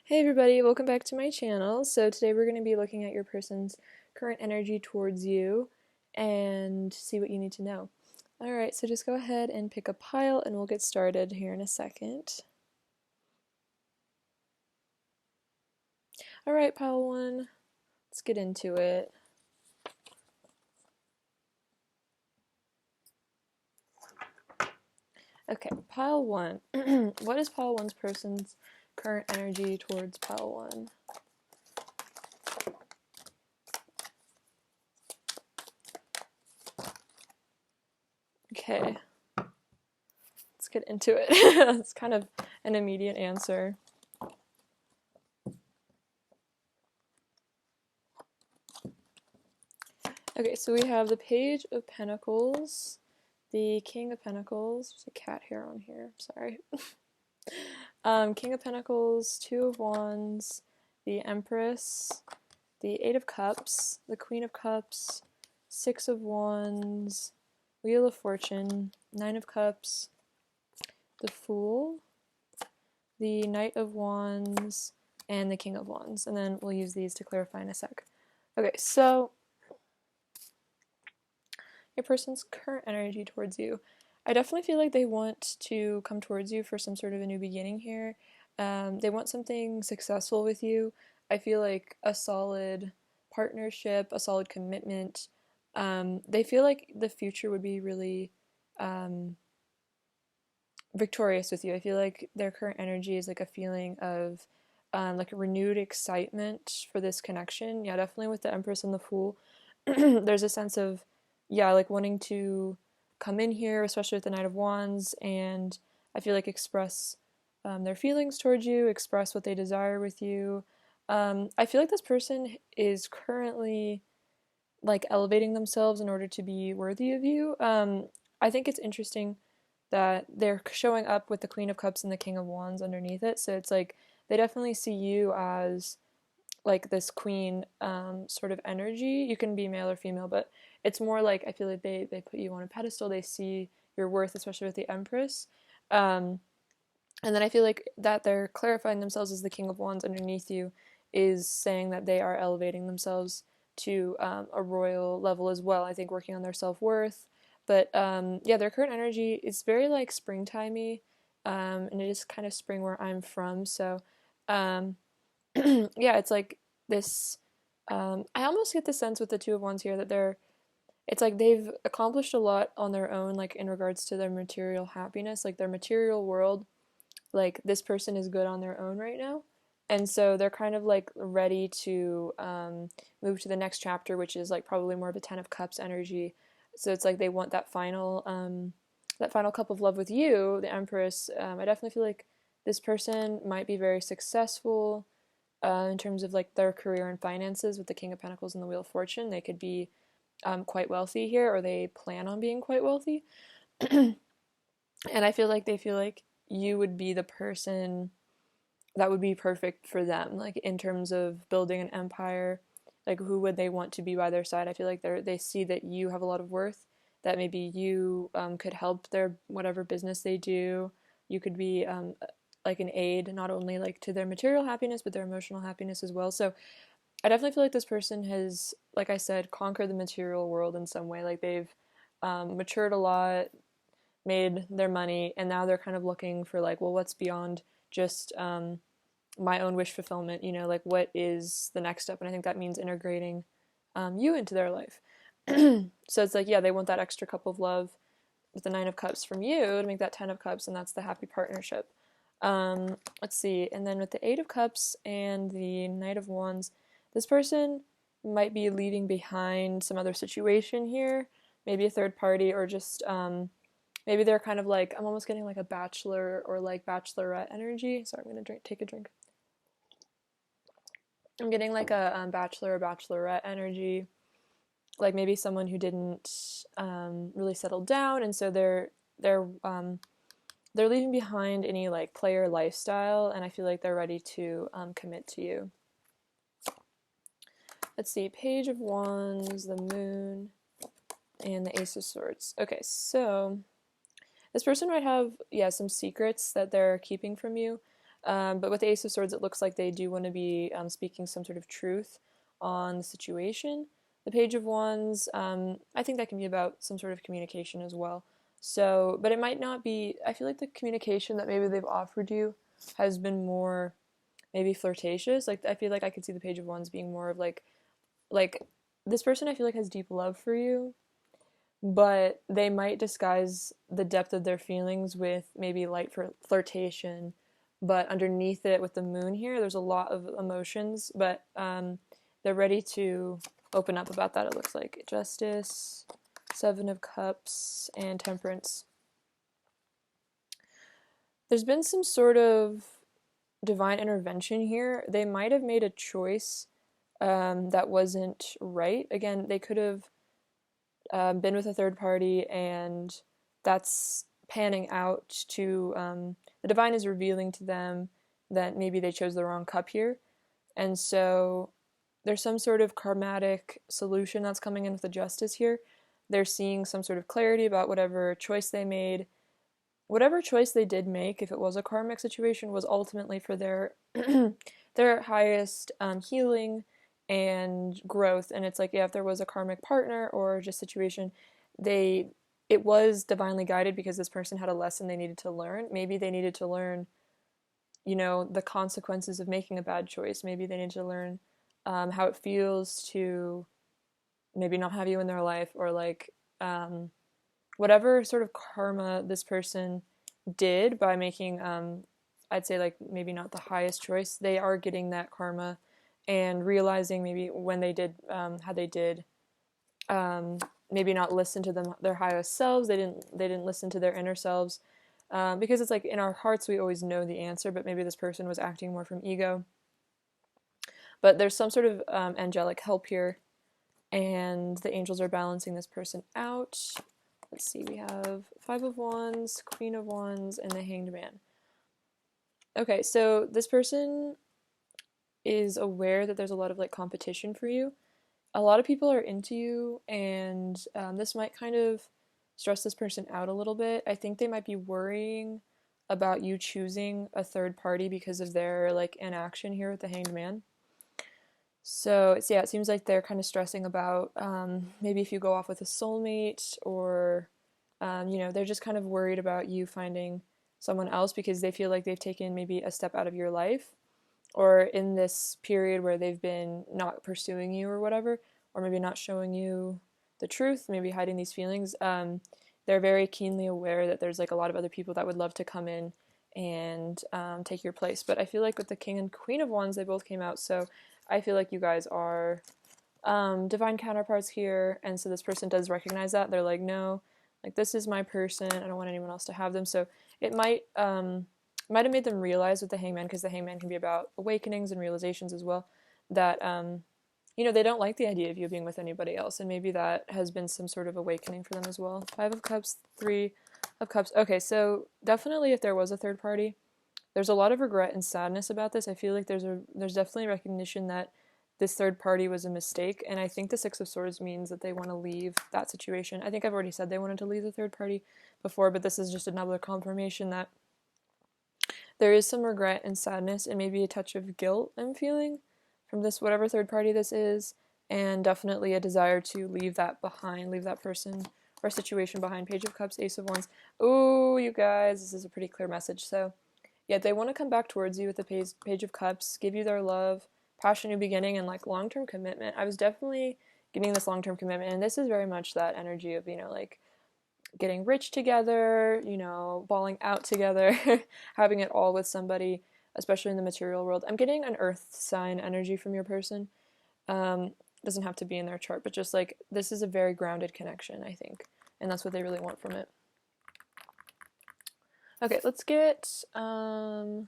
Hey everybody, welcome back to my channel. So today we're going to be looking at your person's current energy towards you and see what you need to know. Alright, so just go ahead and pick a pile and we'll get started here in a second. Alright, pile 1, let's get into it. Okay, pile 1. What is pile 1's person's current energy towards pile 1? Okay, let's get into it. It's kind of an immediate answer. Okay, so we have the Page of Pentacles, the King of Pentacles. There's a cat hair on here, sorry. King of Pentacles, Two of Wands, the Empress, the Eight of Cups, the Queen of Cups, Six of Wands, Wheel of Fortune, Nine of Cups, the Fool, the Knight of Wands, and the King of Wands. And then we'll use these to clarify in a sec. Okay, so your person's current energy towards you. I definitely feel like they want to come towards you for some sort of a new beginning here. They want something successful with you. I feel like a solid partnership, a solid commitment. They feel like the future would be really victorious with you. I feel like their current energy is like a feeling of like a renewed excitement for this connection. Yeah, definitely with the Empress and the Fool. There's a sense of, yeah, like wanting to come in here, especially with the Knight of Wands, and I feel like express their feelings towards you, express what they desire with you. I feel like this person is currently like elevating themselves in order to be worthy of you. I think it's interesting that they're showing up with the Queen of Cups and the King of Wands underneath it. So it's like they definitely see you as like this queen sort of energy. You can be male or female, but it's more like I feel like they put you on a pedestal. They see your worth, especially with the Empress. And then I feel like that they're clarifying themselves as the King of Wands underneath you is saying that they are elevating themselves to a royal level as well. I think working on their self-worth. But yeah, their current energy is very like springtimey, and it is kind of spring where I'm from. So um, yeah, it's like this. I almost get the sense with the Two of Wands here that it's like they've accomplished a lot on their own, like in regards to their material happiness, like their material world. Like this person is good on their own right now, and so they're kind of like ready to move to the next chapter, which is like probably more of a Ten of Cups energy. So it's like they want that final cup of love with you, the Empress. I definitely feel like this person might be very successful in terms of like their career and finances with the King of Pentacles and the Wheel of Fortune. They could be quite wealthy here, or they plan on being quite wealthy. And I feel like they feel like you would be the person that would be perfect for them, like in terms of building an empire. Like who would they want to be by their side? I feel like they see that you have a lot of worth, that maybe you could help their whatever business they do. You could be like an aid, not only like to their material happiness, but their emotional happiness as well. So I definitely feel like this person has, like I said, conquered the material world in some way. Like they've matured a lot, made their money, and now they're kind of looking for like, well, what's beyond just my own wish fulfillment? You know, like what is the next step? And I think that means integrating you into their life. So it's like, yeah, they want that extra cup of love with the Nine of Cups from you to make that Ten of Cups, and that's the happy partnership. Let's see, and then with the Eight of Cups and the Knight of Wands, this person might be leaving behind some other situation here, maybe a third party, or just maybe they're kind of like, I'm almost getting like a bachelor or like bachelorette energy. Sorry, I'm gonna take a drink. I'm getting like a bachelor or bachelorette energy, like maybe someone who didn't really settle down, and so they're leaving behind any like player lifestyle, and I feel like they're ready to commit to you. Let's see, Page of Wands, the Moon, and the Ace of Swords. Okay, so this person might have, yeah, some secrets that they're keeping from you. But with the Ace of Swords, it looks like they do want to be speaking some sort of truth on the situation. The Page of Wands, I think that can be about some sort of communication as well. So, but it might not be, I feel like the communication that maybe they've offered you has been more maybe flirtatious. Like, I feel like I could see the Page of Wands being more of like this person I feel like has deep love for you, but they might disguise the depth of their feelings with maybe light flirtation, but underneath it with the moon here there's a lot of emotions, but they're ready to open up about that. It looks like Justice, Seven of Cups, and Temperance. There's been some sort of divine intervention here. They might have made a choice that wasn't right. Again, they could have been with a third party, and that's panning out to the divine is revealing to them that maybe they chose the wrong cup here, and so there's some sort of karmatic solution that's coming in with the Justice here. They're seeing some sort of clarity about whatever choice they made. Whatever choice they did make, if it was a karmic situation, was ultimately for their their highest healing and growth. And it's like, yeah, if there was a karmic partner or just situation, it was divinely guided because this person had a lesson they needed to learn. Maybe they needed to learn, the consequences of making a bad choice. Maybe they needed to learn how it feels to maybe not have you in their life, or like whatever sort of karma this person did by making I'd say like maybe not the highest choice, they are getting that karma and realizing maybe when they did how they did maybe not listen to their highest selves. They didn't listen to their inner selves, because it's like in our hearts we always know the answer, but maybe this person was acting more from ego. But there's some sort of angelic help here, and the angels are balancing this person out. Let's see, we have Five of Wands, Queen of Wands, and the Hanged Man. Okay, so this person is aware that there's a lot of like competition for you. A lot of people are into you, and this might kind of stress this person out a little bit. I think they might be worrying about you choosing a third party because of their like inaction here with the Hanged Man. So it seems like they're kind of stressing about maybe if you go off with a soulmate, or they're just kind of worried about you finding someone else because they feel like they've taken maybe a step out of your life, or in this period where they've been not pursuing you or whatever, or maybe not showing you the truth, maybe hiding these feelings. They're very keenly aware that there's like a lot of other people that would love to come in and take your place. But I feel like with the King and Queen of Wands, they both came out, so I feel like you guys are divine counterparts here, and so this person does recognize that. They're like, no, like this is my person. I don't want anyone else to have them. So it might have made them realize with the Hangman, because the Hangman can be about awakenings and realizations as well, that they don't like the idea of you being with anybody else, and maybe that has been some sort of awakening for them as well. Five of Cups, Three of Cups. Okay, so definitely if there was a third party, there's a lot of regret and sadness about this. I feel like there's definitely recognition that this third party was a mistake, and I think the Six of Swords means that they want to leave that situation. I think I've already said they wanted to leave the third party before, but this is just another confirmation that there is some regret and sadness and maybe a touch of guilt I'm feeling from this, whatever third party this is, and definitely a desire to leave that behind, leave that person or situation behind. Page of Cups, Ace of Wands. Oh, you guys, this is a pretty clear message. So yeah, they want to come back towards you with the Page of Cups, give you their love, passion, new beginning, and like long-term commitment. I was definitely getting this long-term commitment, and this is very much that energy of, like getting rich together, balling out together, having it all with somebody, especially in the material world. I'm getting an earth sign energy from your person. Doesn't have to be in their chart, but just like this is a very grounded connection, I think, and that's what they really want from it. Okay, let's get a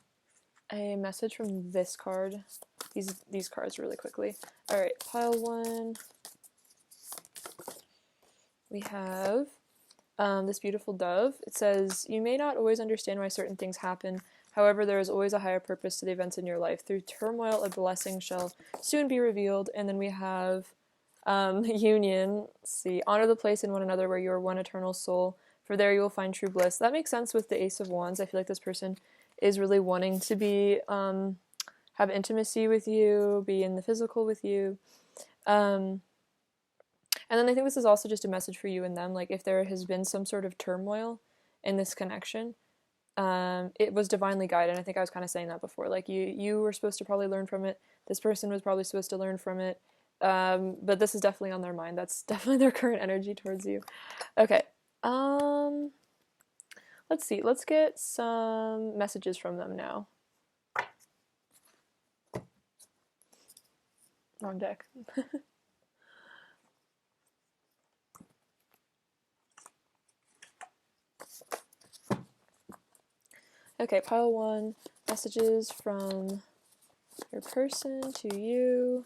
message from this card. These cards really quickly. All right, pile one. We have this beautiful dove. It says, "You may not always understand why certain things happen. However, there is always a higher purpose to the events in your life. Through turmoil, a blessing shall soon be revealed." And then we have union. Let's see, "Honor the place in one another where you are one eternal soul, for there you will find true bliss." That makes sense with the Ace of Wands. I feel like this person is really wanting to be have intimacy with you, be in the physical with you. And then I think this is also just a message for you and them. Like, if there has been some sort of turmoil in this connection, it was divinely guided. I think I was kind of saying that before. Like, you were supposed to probably learn from it. This person was probably supposed to learn from it. But this is definitely on their mind. That's definitely their current energy towards you. Okay. Let's see. Let's get some messages from them now. Wrong deck. Okay, pile 1, messages from your person to you.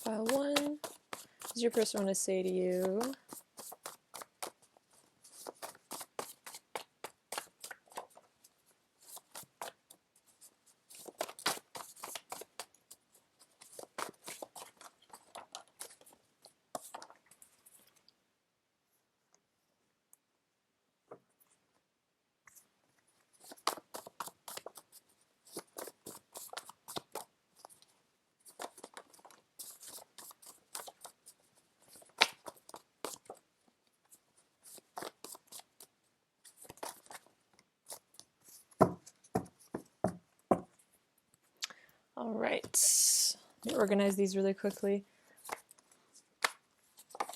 Pile 1, what does your person want to say to you? All right, let me organize these really quickly.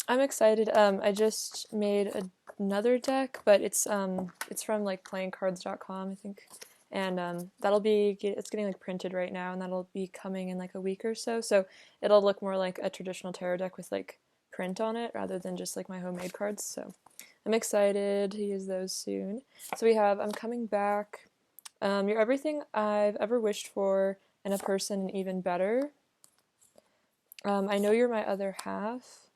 I'm excited. I just made another deck, but it's from like playingcards.com, I think, and it's getting like printed right now, and that'll be coming in like a week or so. So it'll look more like a traditional tarot deck with like print on it rather than just like my homemade cards. So I'm excited to use those soon. So we have I'm coming back. You're everything I've ever wished for in a person, and even better. I know you're my other half.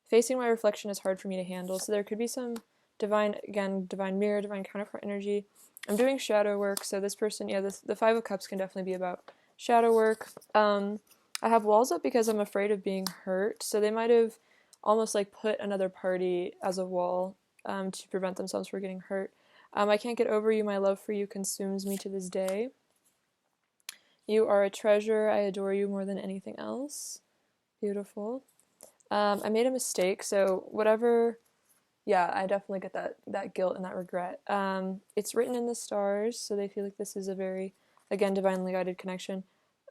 Facing my reflection is hard for me to handle, so there could be some divine mirror, divine counterpart energy. I'm doing shadow work, so this person, the Five of Cups can definitely be about shadow work. I have walls up because I'm afraid of being hurt, so they might have almost like put another party as a wall to prevent themselves from getting hurt. I can't get over you. My love for you consumes me to this day. You are a treasure. I adore you more than anything else. Beautiful. I made a mistake, so whatever, I definitely get that guilt and that regret. It's written in the stars, so they feel like this is a very, again, divinely guided connection.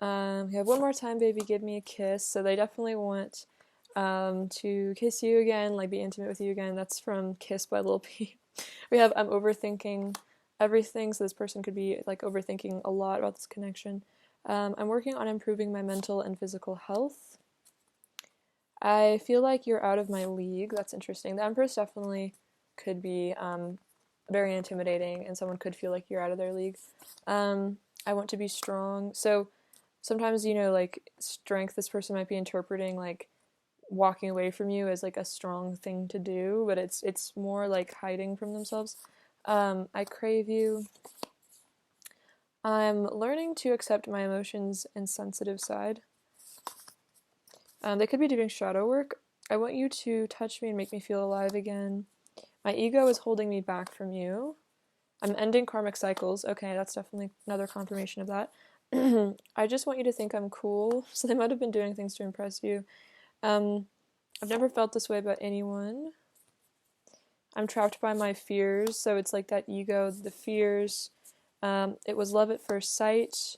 We have one more time, baby, give me a kiss. So they definitely want to kiss you again, like be intimate with you again. That's from Kiss by Lil Peep. We have I'm overthinking everything, so this person could be like overthinking a lot about this connection. I'm working on improving my mental and physical health. I feel like you're out of my league. That's interesting. The Empress definitely could be very intimidating, and someone could feel like you're out of their league. I want to be strong. So sometimes, like strength, this person might be interpreting like walking away from you as like a strong thing to do, but it's more like hiding from themselves. I crave you. I'm learning to accept my emotions and sensitive side. They could be doing shadow work. I want you to touch me and make me feel alive again. My ego is holding me back from you. I'm ending karmic cycles. Okay, that's definitely another confirmation of that. I just want you to think I'm cool. So they might have been doing things to impress you. I've never felt this way about anyone. I'm trapped by my fears. So it's like that ego, the fears. It was love at first sight.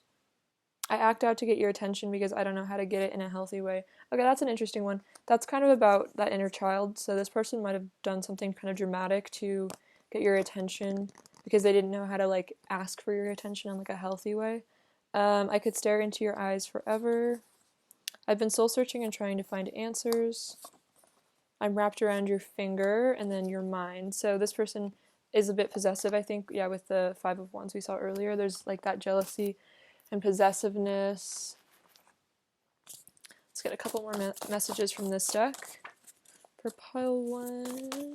I act out to get your attention because I don't know how to get it in a healthy way. Okay, that's an interesting one. That's kind of about that inner child. So this person might have done something kind of dramatic to get your attention because they didn't know how to like ask for your attention in like a healthy way. I could stare into your eyes forever. I've been soul searching and trying to find answers. I'm wrapped around your finger and then your mind. So this person is a bit possessive, I think. Yeah, with the Five of Wands we saw earlier, there's like that jealousy and possessiveness. Let's get a couple more messages from this deck. For pile 1.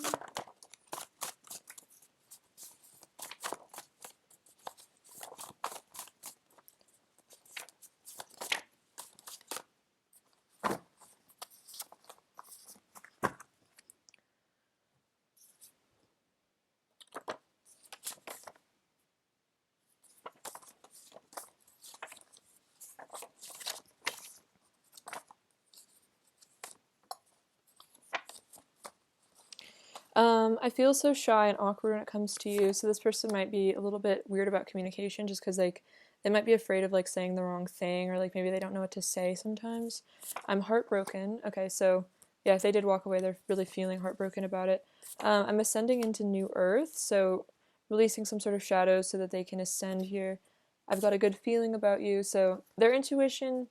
I feel so shy and awkward when it comes to you, so this person might be a little bit weird about communication just because, like, they might be afraid of, like, saying the wrong thing, or, like, maybe they don't know what to say sometimes. I'm heartbroken. Okay, so, yeah, if they did walk away, they're really feeling heartbroken about it. I'm ascending into New Earth, so releasing some sort of shadows so that they can ascend here. I've got a good feeling about you, so their intuition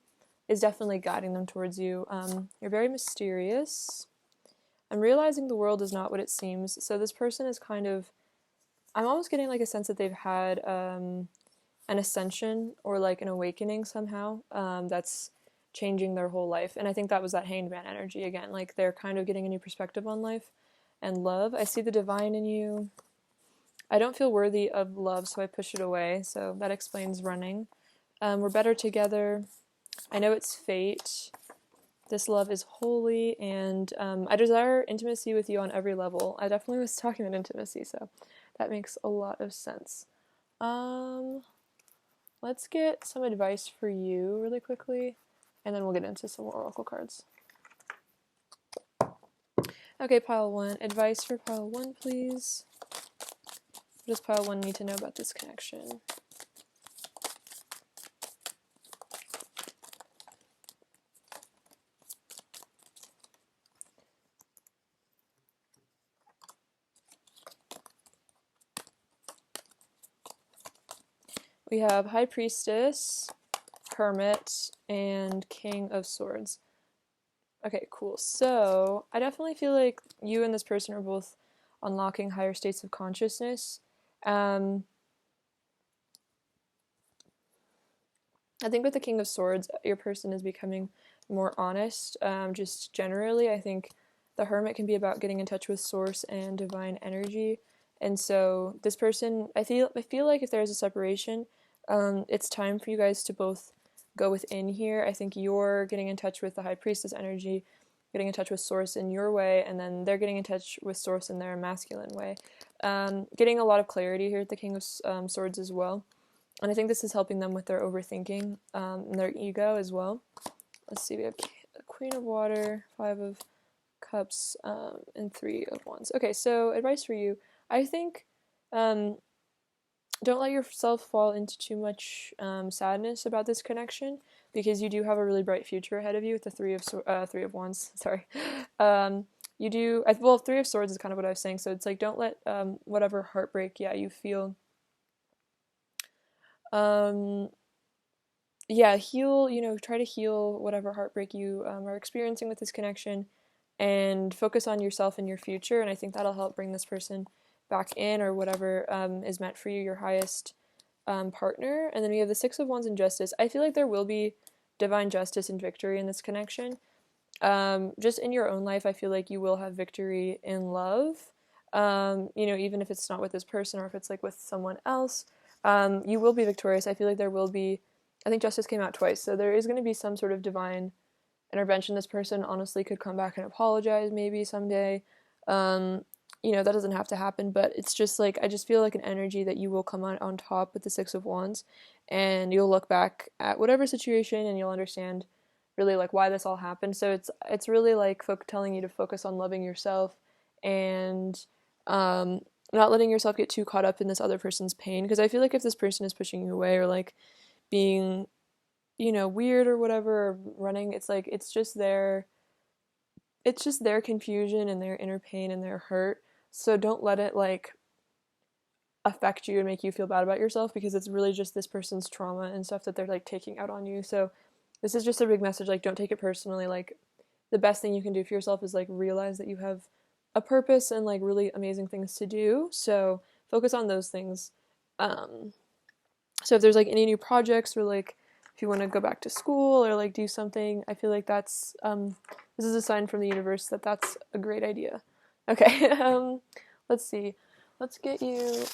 is definitely guiding them towards you. You're very mysterious. I'm realizing the world is not what it seems. So this person is kind of, I'm almost getting like a sense that they've had an ascension or like an awakening somehow that's changing their whole life. And I think that was that hanged man energy again. Like they're kind of getting a new perspective on life and love. I see the divine in you. I don't feel worthy of love, so I push it away. So that explains running. We're better together. I know it's fate. This love is holy, and I desire intimacy with you on every level. I definitely was talking about intimacy, so that makes a lot of sense. Let's get some advice for you really quickly, and then we'll get into some more oracle cards. Okay, pile 1. Advice for pile 1, please. What does pile 1 need to know about this connection? We have High Priestess, Hermit, and King of Swords. Okay, cool. So, I definitely feel like you and this person are both unlocking higher states of consciousness. I think with the King of Swords, your person is becoming more honest. Just generally, I think the Hermit can be about getting in touch with Source and divine energy. And so, this person, I feel like if there's a separation, it's time for you guys to both go within here. I think you're getting in touch with the High Priestess energy, getting in touch with Source in your way, and then they're getting in touch with Source in their masculine way. Getting a lot of clarity here at the King of Swords as well. And I think this is helping them with their overthinking and their ego as well. Let's see, we have Queen of Water, 5 of Cups, and 3 of Wands. Okay, so advice for you. I think don't let yourself fall into too much sadness about this connection, because you do have a really bright future ahead of you with the Three of Wands. Sorry, you do. Well, Three of Swords is kind of what I was saying. So it's like don't let whatever heartbreak, you feel. Heal. Try to heal whatever heartbreak you are experiencing with this connection, and focus on yourself and your future. And I think that'll help bring this person back in, or whatever is meant for you, your highest partner. And then we have the Six of Wands and Justice. I feel like there will be divine justice and victory in this connection. Just in your own life, I feel like you will have victory in love. Even if it's not with this person or if it's like with someone else, you will be victorious. I feel like there will be, I think justice came out twice, so there is going to be some sort of divine intervention. This person honestly could come back and apologize maybe someday. That doesn't have to happen, but it's just like, I just feel like an energy that you will come out on top with the Six of Wands, and you'll look back at whatever situation and you'll understand really like why this all happened. So it's really like telling you to focus on loving yourself and not letting yourself get too caught up in this other person's pain, because I feel like if this person is pushing you away or like being weird or whatever, or running, it's like it's just their confusion and their inner pain and their hurt. So don't let it like affect you and make you feel bad about yourself, because it's really just this person's trauma and stuff that they're like taking out on you. So this is just a big message, like don't take it personally. Like the best thing you can do for yourself is like realize that you have a purpose and like really amazing things to do. So focus on those things. So if there's like any new projects or like if you want to go back to school or like do something, I feel like that's this is a sign from the universe that that's a great idea. Okay, let's see. Let's get you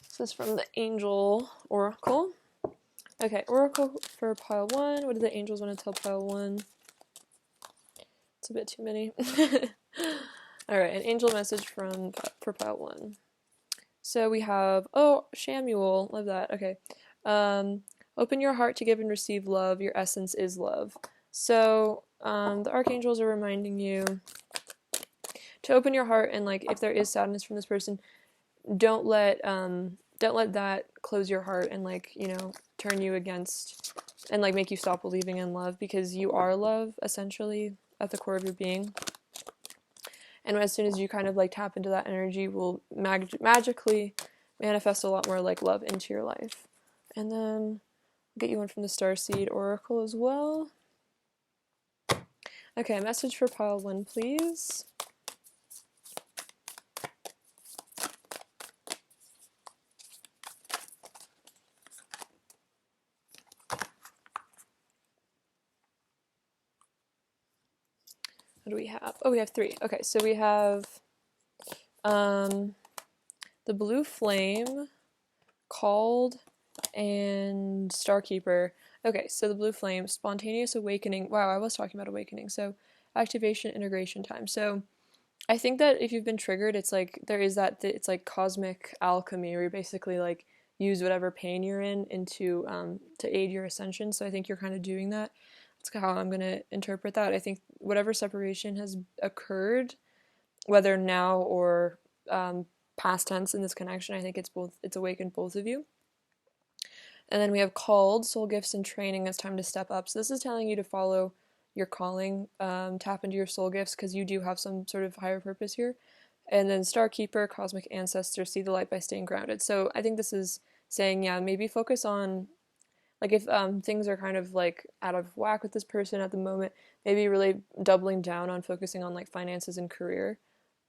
this is from the Angel Oracle. Okay, Oracle for pile 1. What do the angels want to tell pile 1? It's a bit too many. Alright, an angel message for pile 1. So we have, oh, Shamuel, love that. Okay. Open your heart to give and receive love. Your essence is love. So the archangels are reminding you to open your heart, and like if there is sadness from this person, don't let that close your heart and like, you know, turn you against and like make you stop believing in love, because you are love essentially at the core of your being. And as soon as you kind of like tap into that energy, will magically manifest a lot more like love into your life. And then I'll get you one from the Starseed Oracle as well. Okay, message for pile 1, please. What do we have? Oh, we have 3. Okay, so we have the Blue Flame, Called, and Starkeeper. Okay, so the Blue Flame, Spontaneous Awakening. Wow, I was talking about awakening. So activation, integration time. So I think that if you've been triggered, it's like there is that it's like cosmic alchemy, where you basically like use whatever pain you're in into to aid your ascension. So I think you're kind of doing that. That's how I'm gonna interpret that. I think whatever separation has occurred, whether now or past tense in this connection, I think it's awakened both of you. And then we have Called, Soul Gifts and Training. It's time to step up. So this is telling you to follow your calling, tap into your soul gifts, because you do have some sort of higher purpose here. And then Starkeeper, Cosmic Ancestor, see the light by staying grounded. So I think this is saying, yeah, maybe focus on, like if things are kind of like out of whack with this person at the moment, maybe really doubling down on focusing on like finances and career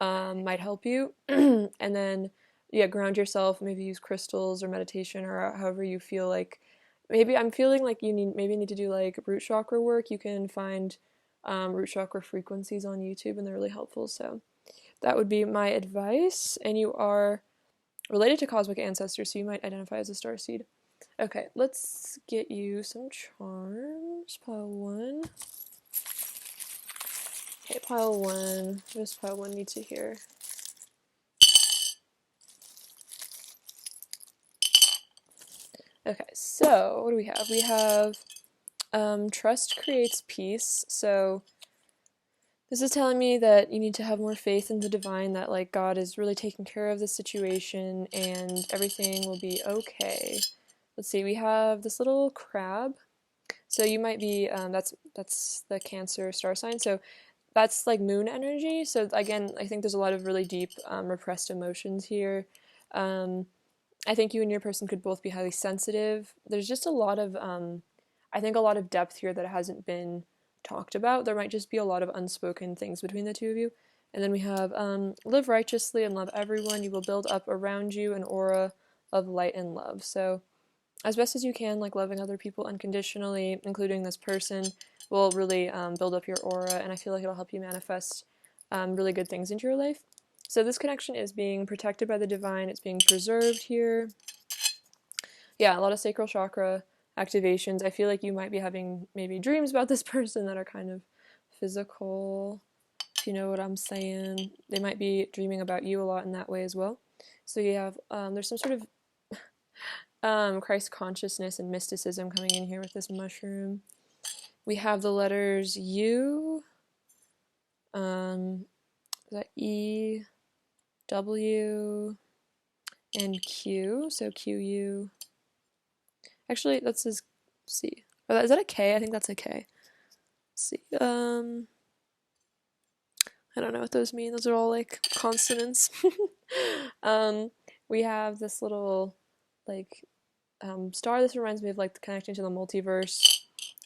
might help you. And then, yeah, ground yourself, maybe use crystals or meditation or however you feel like. Maybe I'm feeling like you need to do like root chakra work. You can find root chakra frequencies on YouTube, and they're really helpful. So that would be my advice. And you are related to cosmic ancestors, so you might identify as a starseed. Okay, let's get you some charms. Pile 1. Okay, pile 1. What does pile 1 need to hear? Okay, so what do we have? We have trust creates peace. So this is telling me that you need to have more faith in the divine, that like God is really taking care of the situation and everything will be okay. Let's see, we have this little crab. So you might be, that's the Cancer star sign. So that's like moon energy. So again, I think there's a lot of really deep repressed emotions here. I think you and your person could both be highly sensitive. There's just a lot of, I think a lot of depth here that hasn't been talked about. There might just be a lot of unspoken things between the two of you. And then we have, live righteously and love everyone. You will build up around you an aura of light and love. So as best as you can, like loving other people unconditionally, including this person, will really build up your aura, and I feel like it'll help you manifest really good things into your life. So this connection is being protected by the divine. It's being preserved here. Yeah, a lot of sacral chakra activations. I feel like you might be having maybe dreams about this person that are kind of physical, if you know what I'm saying. They might be dreaming about you a lot in that way as well. So you have, there's some sort of Christ consciousness and mysticism coming in here with this mushroom. We have the letters U, is that E, W, and Q. So QU. Actually, that says C. Is that a K? I think that's a K. Let's see. I don't know what those mean. Those are all like consonants. We have this little like star. This reminds me of like connecting to the multiverse,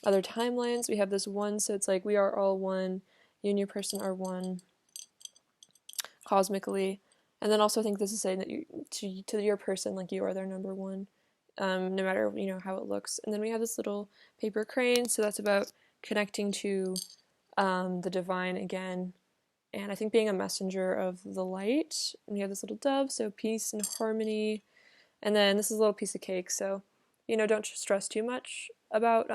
other timelines. We have this one, so it's like we are all one. You and your person are one cosmically. And then also I think this is saying that you to your person, like you are their number one no matter, how it looks. And then we have this little paper crane, so that's about connecting to the divine again, and I think being a messenger of the light. And you have this little dove, so peace and harmony. And then this is a little piece of cake, so don't stress too much about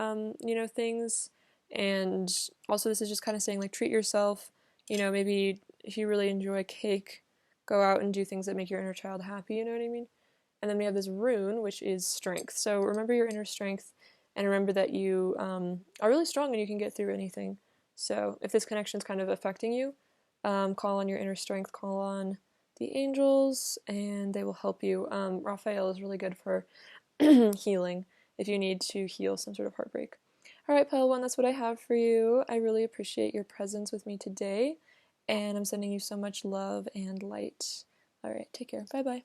things. And also, this is just kind of saying, like, treat yourself. Maybe if you really enjoy cake, go out and do things that make your inner child happy. You know what I mean? And then we have this rune, which is strength. So remember your inner strength, and remember that you are really strong and you can get through anything. So if this connection is kind of affecting you, call on your inner strength, call on the angels, and they will help you. Raphael is really good for healing if you need to heal some sort of heartbreak. All right, Pile 1, that's what I have for you. I really appreciate your presence with me today, and I'm sending you so much love and light. All right, take care. Bye-bye.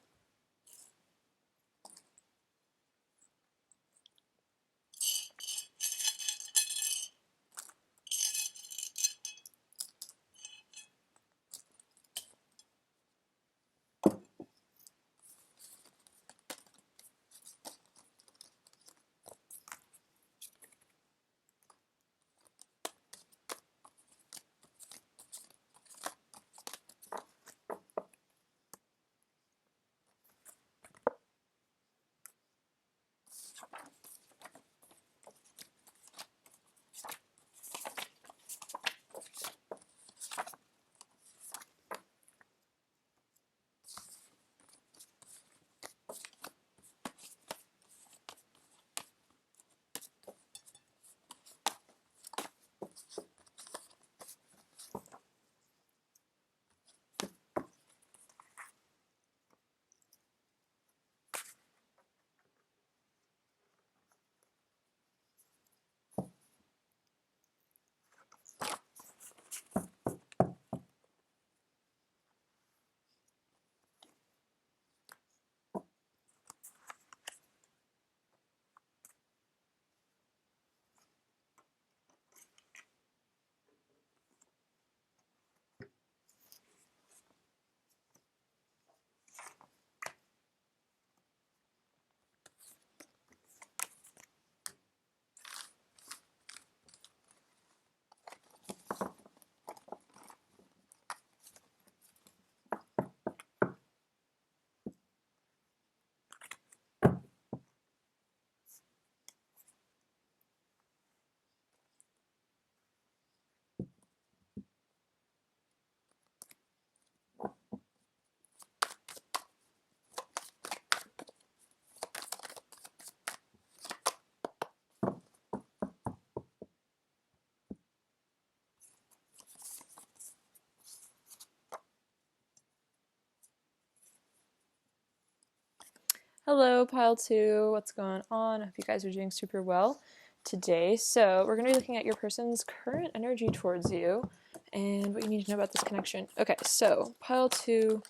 Hello, Pile 2. What's going on? I hope you guys are doing super well today. So, we're going to be looking at your person's current energy towards you and what you need to know about this connection. Okay, so Pile 2,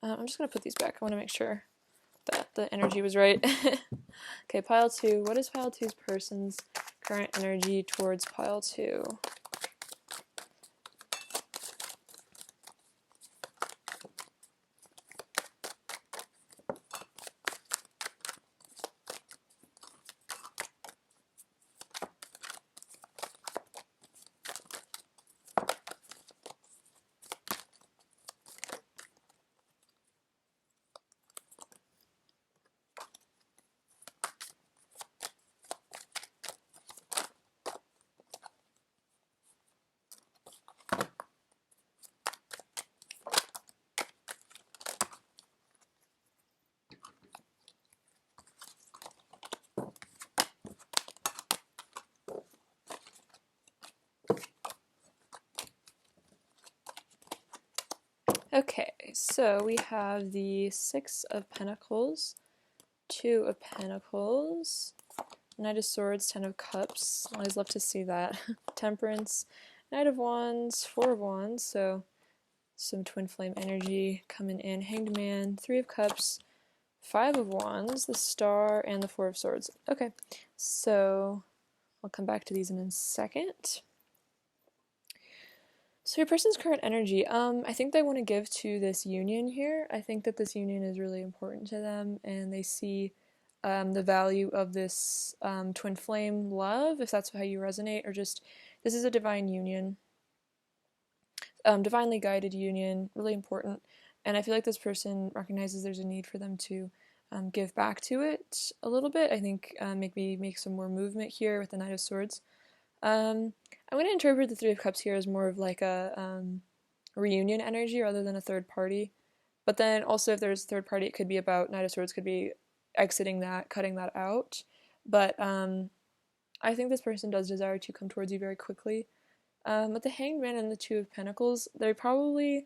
I'm just going to put these back. I want to make sure that the energy was right. Okay, Pile 2. What is Pile 2's person's current energy towards Pile 2? Okay, so we have the Six of Pentacles, Two of Pentacles, Knight of Swords, Ten of Cups. I always love to see that. Temperance, Knight of Wands, Four of Wands, so some twin flame energy coming in. Hanged Man, Three of Cups, Five of Wands, the Star, and the Four of Swords. Okay, so I'll come back to these in a second. So your person's current energy, I think they want to give to this union here. I think that this union is really important to them, and they see the value of this twin flame love, if that's how you resonate, or just this is a divine union, divinely guided union, really important. And I feel like this person recognizes there's a need for them to give back to it a little bit. I think maybe make some more movement here with the Knight of Swords. I'm going to interpret the Three of Cups here as more of like a reunion energy rather than a third party. But then also if there's a third party, it could be about Knight of Swords, could be exiting that, cutting that out. But I think this person does desire to come towards you very quickly. With the Hanged Man and the Two of Pentacles, they're probably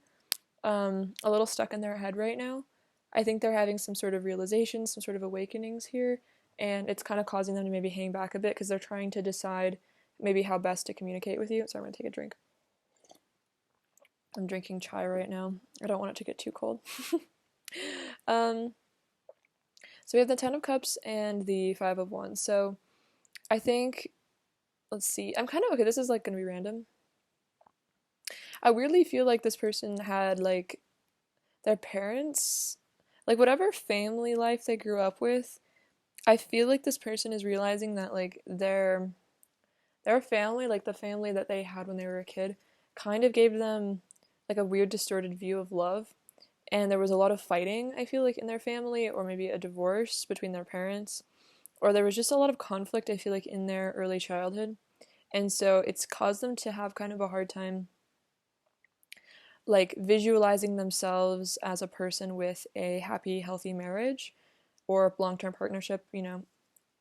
a little stuck in their head right now. I think they're having some sort of realization, some sort of awakenings here, and it's kind of causing them to maybe hang back a bit because they're trying to decide maybe how best to communicate with you. So I'm going to take a drink. I'm drinking chai right now. I don't want it to get too cold. So we have the Ten of Cups and the Five of Wands. So I think, let's see, I'm kind of, okay, this is like going to be random. I weirdly feel like this person had like their parents, like whatever family life they grew up with, I feel like this person is realizing that like their family, like the family that they had when they were a kid, kind of gave them like a weird distorted view of love. And there was a lot of fighting, I feel like, in their family, or maybe a divorce between their parents, or there was just a lot of conflict, I feel like, in their early childhood. And so it's caused them to have kind of a hard time like visualizing themselves as a person with a happy, healthy marriage or long-term partnership, you know.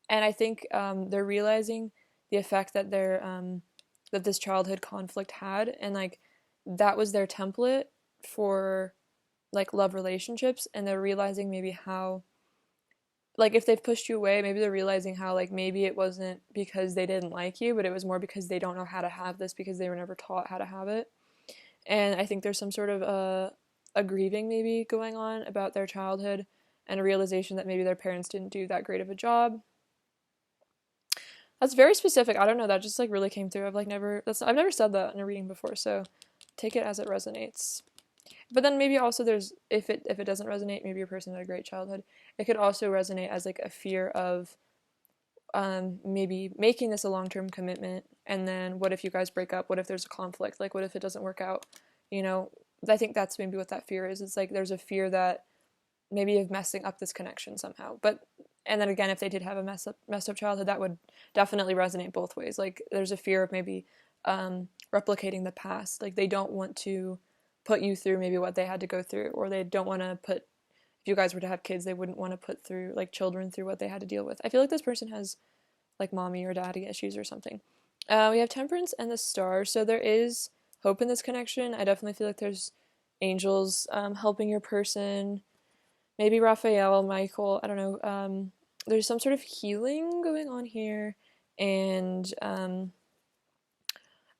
And I think they're realizing the effect that that this childhood conflict had, and like that was their template for like love relationships, and they're realizing maybe how, like, if they've pushed you away, maybe they're realizing how like maybe it wasn't because they didn't like you, but it was more because they don't know how to have this because they were never taught how to have it. And I think there's some sort of a grieving maybe going on about their childhood, and a realization that maybe their parents didn't do that great of a job. That's very specific. I don't know, that just like really came through. I've never said that in a reading before, so take it as it resonates. But then maybe also there's, if it doesn't resonate, maybe your person had a great childhood. It could also resonate as like a fear of maybe making this a long-term commitment, and then what if you guys break up? What if there's a conflict? Like what if it doesn't work out? You know, I think that's maybe what that fear is. It's like there's a fear that maybe of messing up this connection somehow. But and then again, if they did have a messed up childhood, that would definitely resonate both ways. Like there's a fear of maybe replicating the past. Like they don't want to put you through maybe what they had to go through, or they don't want to put, if you guys were to have kids, they wouldn't want to put through like children through what they had to deal with. I feel like this person has like mommy or daddy issues or something. We have Temperance and the Star, so there is hope in this connection. I definitely feel like there's angels helping your person. Maybe Raphael, Michael, I don't know. There's some sort of healing going on here, and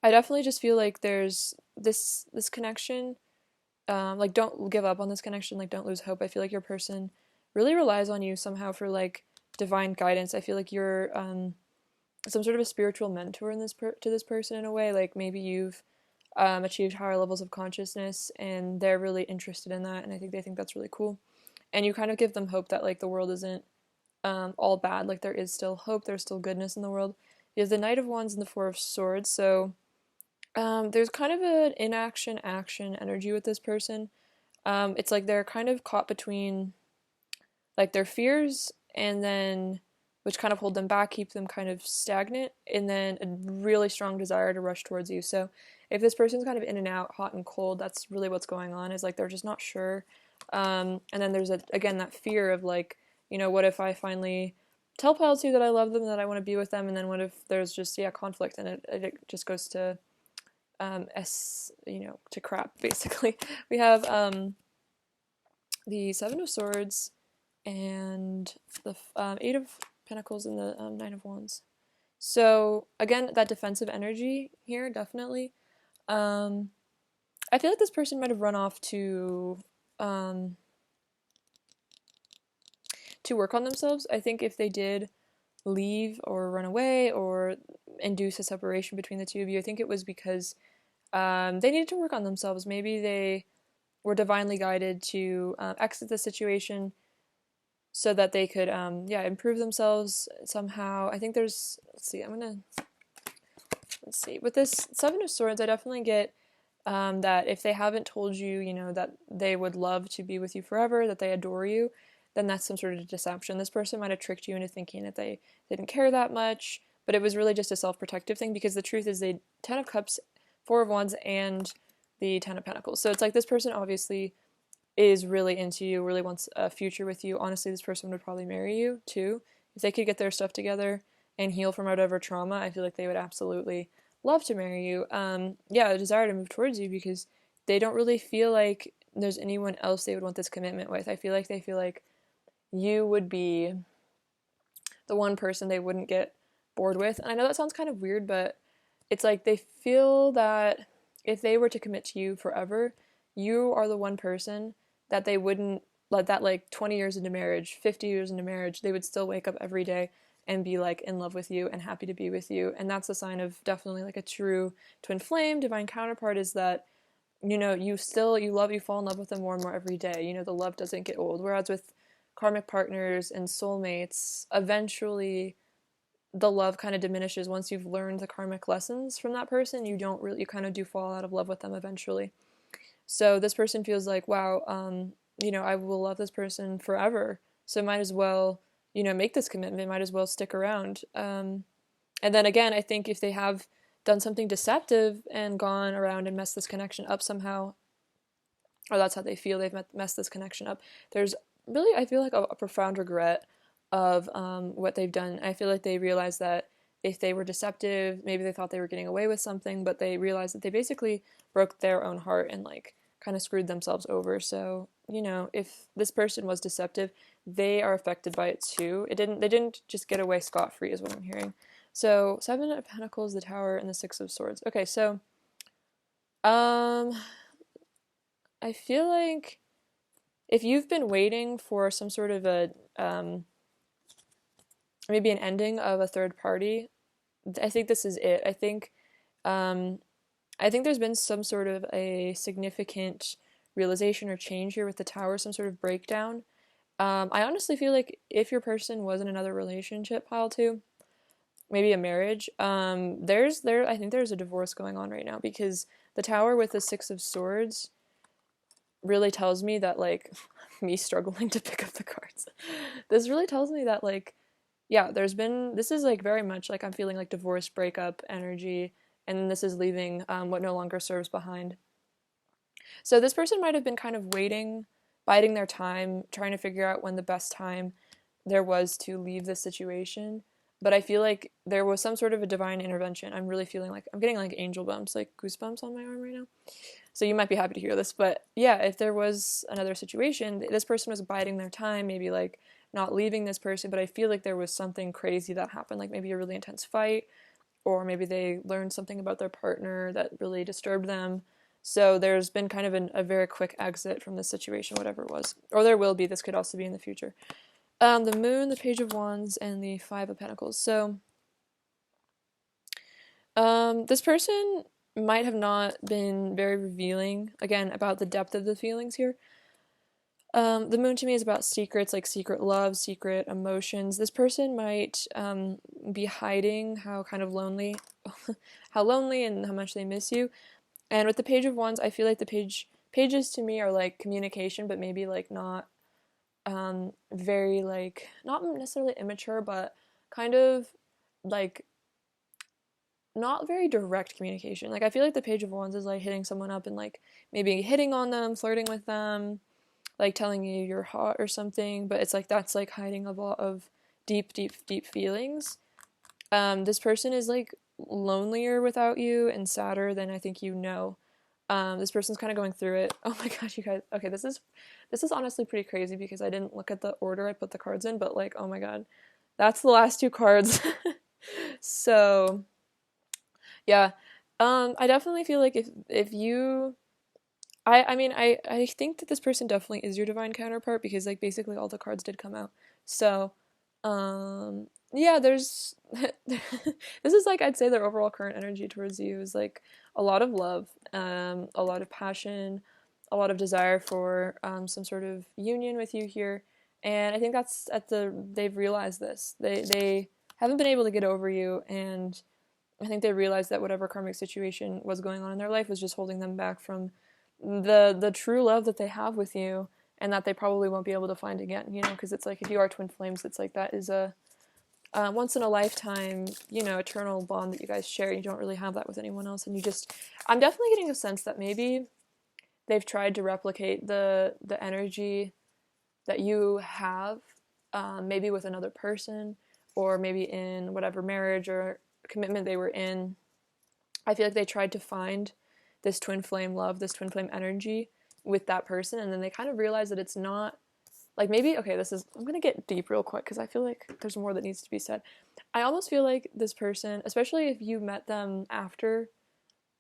I definitely just feel like there's this connection. Like don't give up on this connection. Like don't lose hope. I feel like your person really relies on you somehow for like divine guidance. I feel like you're some sort of a spiritual mentor in to this person in a way. Like maybe you've achieved higher levels of consciousness, and they're really interested in that, and I think they think that's really cool. And you kind of give them hope that like the world isn't all bad. Like there is still hope. There's still goodness in the world. You have the Knight of Wands and the Four of Swords. So there's kind of an inaction action energy with this person. It's like they're kind of caught between like their fears, and then which kind of hold them back, keep them kind of stagnant, and then a really strong desire to rush towards you. So if this person's kind of in and out, hot and cold, that's really what's going on, is like they're just not sure. And then there's again that fear of like, you know, what if I finally tell Pal 2 that I love them, that I want to be with them, and then what if there's just conflict, and it just goes to to crap basically. We have the Seven of Swords and the Eight of Pentacles and the Nine of Wands. So again, that defensive energy here, definitely. I feel like this person might have run off to work on themselves. I think if they did leave or run away or induce a separation between the two of you, I think it was because they needed to work on themselves. Maybe they were divinely guided to exit the situation so that they could yeah, improve themselves somehow. I think there's, let's see, let's see, with this Seven of Swords, I definitely get that if they haven't told you, you know, that they would love to be with you forever, that they adore you, then that's some sort of deception. This person might have tricked you into thinking that they didn't care that much, but it was really just a self-protective thing, because the truth is they Ten of Cups, Four of Wands, and the Ten of Pentacles. So it's like this person obviously is really into you, really wants a future with you. Honestly, this person would probably marry you too. If they could get their stuff together and heal from whatever trauma, I feel like they would absolutely love to marry you. Yeah, a desire to move towards you, because they don't really feel like there's anyone else they would want this commitment with. I feel like they feel like you would be the one person they wouldn't get bored with. And I know that sounds kind of weird, but it's like they feel that if they were to commit to you forever, you are the one person that they wouldn't let, that like 20 years into marriage, 50 years into marriage, they would still wake up every day and be like in love with you and happy to be with you. And that's a sign of definitely like a true twin flame divine counterpart, is that, you know, you fall in love with them more and more every day. You know, the love doesn't get old. Whereas with karmic partners and soulmates, eventually the love kind of diminishes once you've learned the karmic lessons from that person. You kind of do fall out of love with them eventually. So this person feels like, wow, you know, I will love this person forever. So might as well, you know, make this commitment, might as well stick around. And then again, I think if they have done something deceptive and gone around and messed this connection up somehow, or that's how they feel they've messed this connection up, there's really, I feel like a profound regret of what they've done. I feel like they realize that if they were deceptive, maybe they thought they were getting away with something, but they realized that they basically broke their own heart and like kind of screwed themselves over. So, you know, if this person was deceptive, they are affected by it too. They didn't just get away scot-free is what I'm hearing. So, Seven of Pentacles, the Tower, and the Six of Swords. Okay, so um I feel like if you've been waiting for some sort of a maybe an ending of a third party, I think this is it. Um, I think there's been some sort of a significant realization or change here with the Tower, some sort of breakdown. I honestly feel like if your person was in another relationship, pile two, maybe a marriage, I think there's a divorce going on right now, because the Tower with the Six of Swords really tells me that, like, me struggling to pick up the cards. This really tells me that, like, yeah, this is like very much like I'm feeling like divorce, breakup energy, and this is leaving what no longer serves behind. So this person might have been kind of waiting, biding their time, trying to figure out when the best time there was to leave this situation. But I feel like there was some sort of a divine intervention. I'm really feeling like I'm getting like angel bumps, like goosebumps on my arm right now. So you might be happy to hear this, but yeah, if there was another situation, this person was biding their time, maybe like not leaving this person, but I feel like there was something crazy that happened, like maybe a really intense fight, or maybe they learned something about their partner that really disturbed them. So there's been kind of a very quick exit from this situation, whatever it was. Or there will be, this could also be in the future. The Moon, the Page of Wands, and the Five of Pentacles. So this person might have not been very revealing, again, about the depth of the feelings here. The Moon to me is about secrets, like secret love, secret emotions. This person might be hiding how kind of lonely, how lonely and how much they miss you. And with the Page of Wands, I feel like pages to me are like communication, but maybe like not very like, not necessarily immature, but kind of like not very direct communication. Like I feel like the Page of Wands is like hitting someone up and like maybe hitting on them, flirting with them, like telling you you're hot or something, but it's like that's like hiding a lot of deep, deep, deep feelings. This person is like lonelier without you and sadder than I think you know. This person's kind of going through it. Oh my gosh, you guys. Okay, this is honestly pretty crazy because I didn't look at the order I put the cards in, but like, oh my god. That's the last two cards. So, yeah. I definitely feel like if you I mean I think that this person definitely is your divine counterpart because like basically all the cards did come out. So, yeah, there's this is like I'd say their overall current energy towards you is like a lot of love, a lot of passion, a lot of desire for some sort of union with you here. And I think that's they've realized this. They haven't been able to get over you, and I think they realized that whatever karmic situation was going on in their life was just holding them back from the true love that they have with you, and that they probably won't be able to find again. Because it's like if you are twin flames, it's like that is a once in a lifetime, eternal bond that you guys share. You don't really have that with anyone else, and I'm definitely getting a sense that maybe they've tried to replicate the energy that you have, maybe with another person, or maybe in whatever marriage or commitment they were in. I feel like they tried to find this twin flame love, this twin flame energy with that person, and then they kind of realized that it's not like maybe okay. I'm gonna get deep real quick because I feel like there's more that needs to be said. I almost feel like this person, especially if you met them after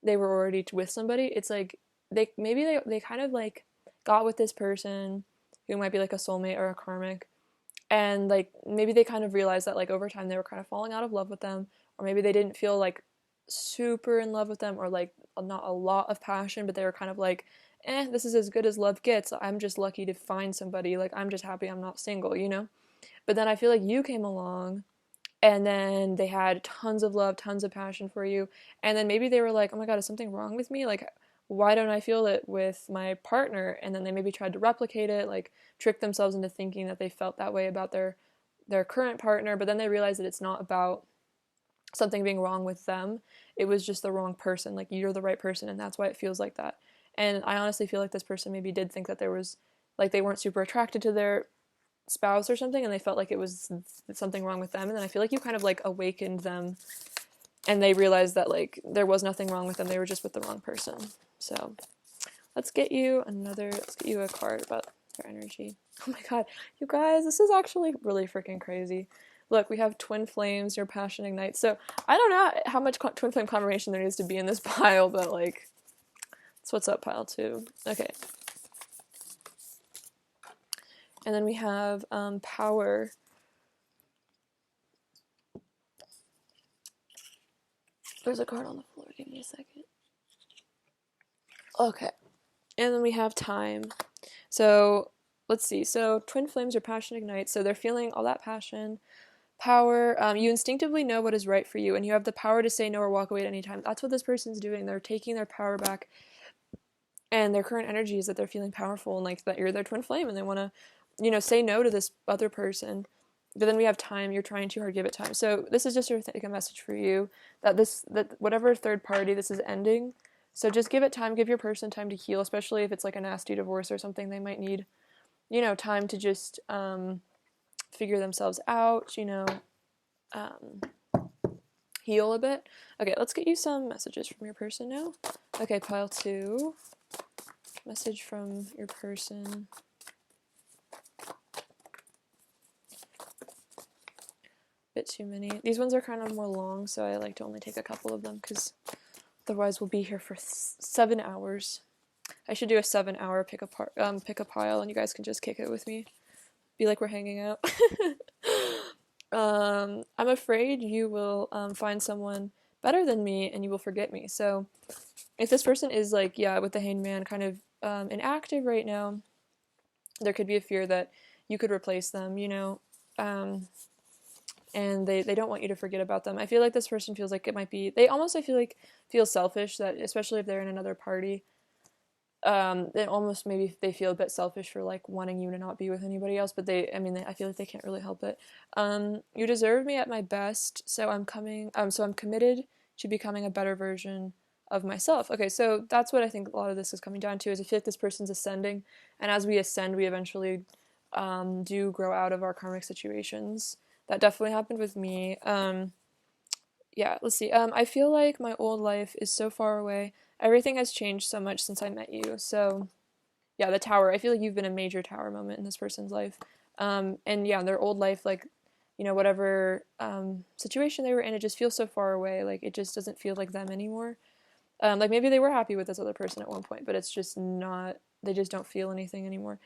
they were already with somebody, it's like they kind of like got with this person who might be like a soulmate or a karmic, and like maybe they kind of realized that like over time they were kind of falling out of love with them, or maybe they didn't feel like super in love with them, or like not a lot of passion, but they were kind of like, this is as good as love gets. I'm just lucky to find somebody. Like I'm just happy I'm not single. But then I feel like you came along, and then they had tons of love, tons of passion for you, and then maybe they were like, oh my god, is something wrong with me? Like, why don't I feel it with my partner? And then they maybe tried to replicate it, like trick themselves into thinking that they felt that way about their current partner, but then they realized that it's not about something being wrong with them. It was just the wrong person. Like you're the right person, and that's why it feels like that. And I honestly feel like this person maybe did think that there was like they weren't super attracted to their spouse or something, and they felt like it was something wrong with them. And then I feel like you kind of like awakened them, and they realized that like there was nothing wrong with them. They were just with the wrong person. So let's get you a card about their energy. Oh my god, you guys, this is actually really freaking crazy. Look, we have twin flames, your passion ignites. So I don't know how much twin flame confirmation there needs to be in this pile, but like, that's what's up, pile 2. Okay. And then we have power. There's a card on the floor. Give me a second. Okay. And then we have time. So let's see. So twin flames or passion ignites. So they're feeling all that passion, power. You instinctively know what is right for you, and you have the power to say no or walk away at any time. That's what this person's doing. They're taking their power back, and their current energy is that they're feeling powerful and like that you're their twin flame, and they want to, say no to this other person. But then we have time. You're trying too hard to give it time. So this is just like a message for you that whatever third party this is ending. So just give it time. Give your person time to heal, especially if it's like a nasty divorce or something. They might need, time to just figure themselves out. Heal a bit. Okay, let's get you some messages from your person now. Okay, pile 2. Message from your person. Bit too many. These ones are kind of more long, so I like to only take a couple of them because otherwise we'll be here for 7 hours. I should do a 7-hour pick a pile, and you guys can just kick it with me. Be like we're hanging out. I'm afraid you will find someone better than me, and you will forget me. So if this person is like, with the Hanged Man kind of inactive right now, there could be a fear that you could replace them, and they don't want you to forget about them. I feel like this person feels like it might be, I feel like feel selfish, that especially if they're in another party, it almost maybe they feel a bit selfish for like wanting you to not be with anybody else, but I feel like they can't really help it. You deserve me at my best, so I'm committed to becoming a better version of myself. Okay, so that's what I think a lot of this is coming down to, is I feel like this person's ascending, and as we ascend, we eventually do grow out of our karmic situations. That definitely happened with me. Let's see. I feel like my old life is so far away. Everything has changed so much since I met you. So, the tower. I feel like you've been a major tower moment in this person's life. Their old life, like, whatever situation they were in, it just feels so far away. Like, it just doesn't feel like them anymore. Like, maybe they were happy with this other person at one point, but it's just not, they just don't feel anything anymore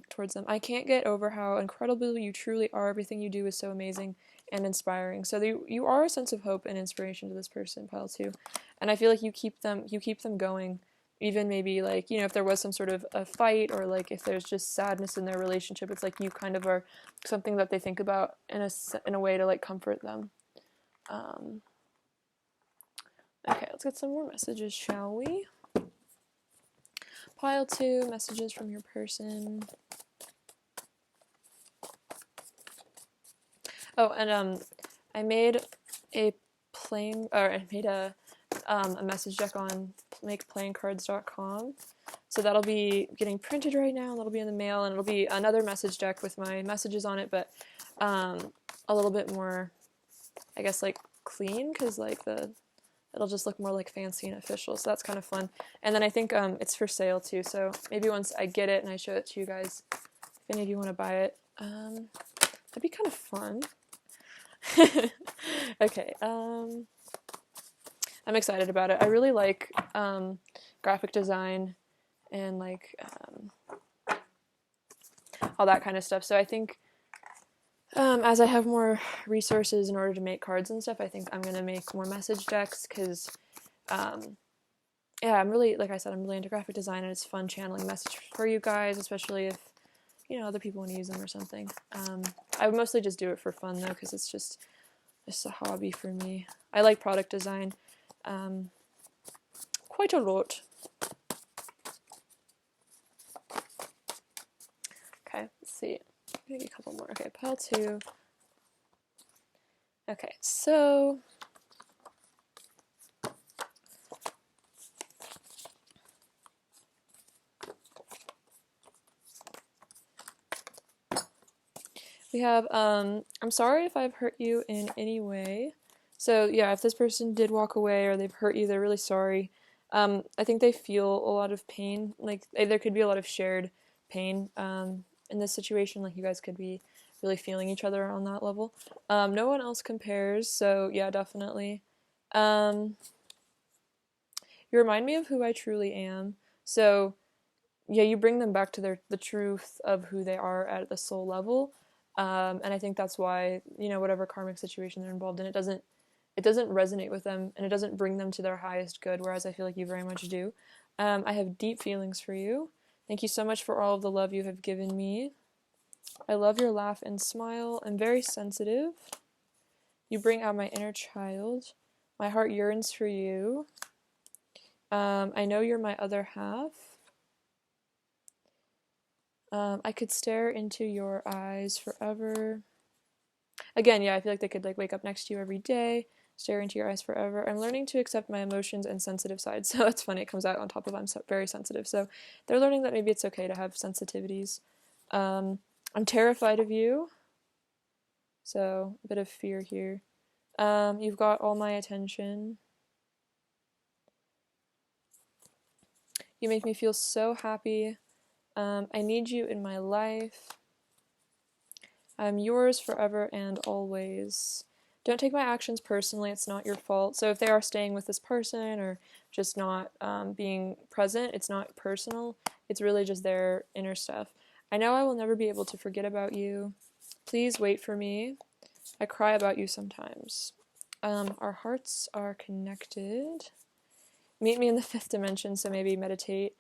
towards them. I can't get over how incredible you truly are. Everything you do is so amazing and inspiring. So you are a sense of hope and inspiration to this person, pile 2. And I feel like you keep them going even maybe like, you know, if there was some sort of a fight, or like if there's just sadness in their relationship, it's like you kind of are something that they think about in a way to like comfort them. Okay, let's get some more messages, shall we? Pile 2, messages from your person. Oh, and I made a message deck on makeplayingcards.com. So that'll be getting printed right now, and that'll be in the mail, and it'll be another message deck with my messages on it, but a little bit more, I guess, like clean, because like it'll just look more like fancy and official, so that's kind of fun. And then I think it's for sale too, so maybe once I get it and I show it to you guys, if any of you want to buy it, that'd be kind of fun. Okay, I'm excited about it. I really like graphic design and like all that kind of stuff, so I think as I have more resources in order to make cards and stuff, I think I'm going to make more message decks, because yeah, I'm really, like I said, I'm really into graphic design, and it's fun channeling message for you guys, especially if, you know, other people want to use them or something. I would mostly just do it for fun, though, because it's just a hobby for me. I like product design quite a lot. Okay, let's see. Maybe a couple more. Okay, pile 2. Okay, so we have, I'm sorry if I've hurt you in any way. So yeah, if this person did walk away or they've hurt you, they're really sorry. I think they feel a lot of pain. Like, there could be a lot of shared pain in this situation. Like, you guys could be really feeling each other on that level. No one else compares, so yeah, definitely. You remind me of who I truly am. So yeah, you bring them back to the truth of who they are at the soul level. And I think that's why, you know, whatever karmic situation they're involved in, it doesn't resonate with them, and it doesn't bring them to their highest good, whereas I feel like you very much do. I have deep feelings for you. Thank you so much for all of the love you have given me. I love your laugh and smile. I'm very sensitive. You bring out my inner child. My heart yearns for you. I know you're my other half. I could stare into your eyes forever. Again, yeah, I feel like they could like wake up next to you every day, stare into your eyes forever. I'm learning to accept my emotions and sensitive sides. So that's funny. It comes out on top of very sensitive. So they're learning that maybe it's okay to have sensitivities. I'm terrified of you. So a bit of fear here. You've got all my attention. You make me feel so happy. I need you in my life. I'm yours forever and always. Don't take my actions personally. It's not your fault. So if they are staying with this person or just not being present, it's not personal. It's really just their inner stuff. I know I will never be able to forget about you. Please wait for me. I cry about you sometimes. Our hearts are connected. Meet me in the 5th dimension, so maybe meditate.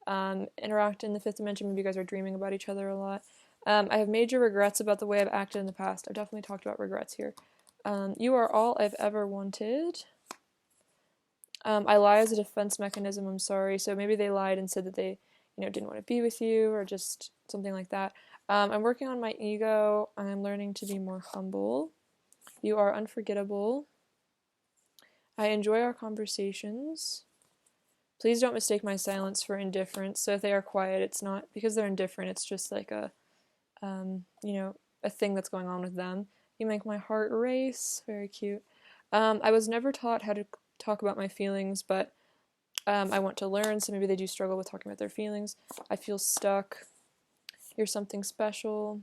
Interact in the 5th dimension. Maybe you guys are dreaming about each other a lot. I have major regrets about the way I've acted in the past. I've definitely talked about regrets here. You are all I've ever wanted. I lie as a defense mechanism. I'm sorry. So maybe they lied and said that they, you know, didn't want to be with you or just something like that. I'm working on my ego. I'm learning to be more humble. You are unforgettable. I enjoy our conversations. Please don't mistake my silence for indifference. So if they are quiet, it's not because they're indifferent. It's just like a, you know, a thing that's going on with them. You make my heart race. Very cute. I was never taught how to talk about my feelings, but I want to learn, so maybe they do struggle with talking about their feelings. I feel stuck. You're something special.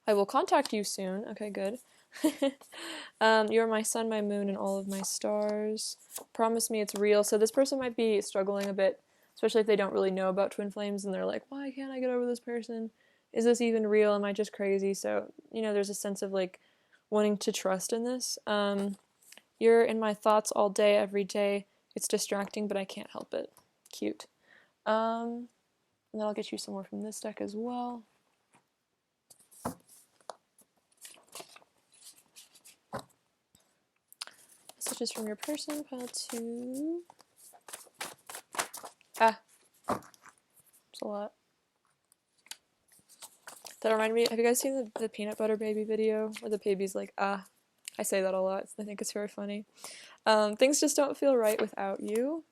I will contact you soon. Okay, good. You're my sun, my moon, and all of my stars. Promise me it's real. So this person might be struggling a bit, especially if they don't really know about twin flames and they're like, why can't I get over this person? Is this even real? Am I just crazy? So, you know, there's a sense of like wanting to trust in this. You're in my thoughts all day, every day. It's distracting, but I can't help it. Cute. And then I'll get you some more from this deck as well. Messages from your person, pile 2. Ah, it's a lot. That reminded me, have you guys seen the peanut butter baby video where the baby's like, ah? I say that a lot. I think it's very funny. Things just don't feel right without you.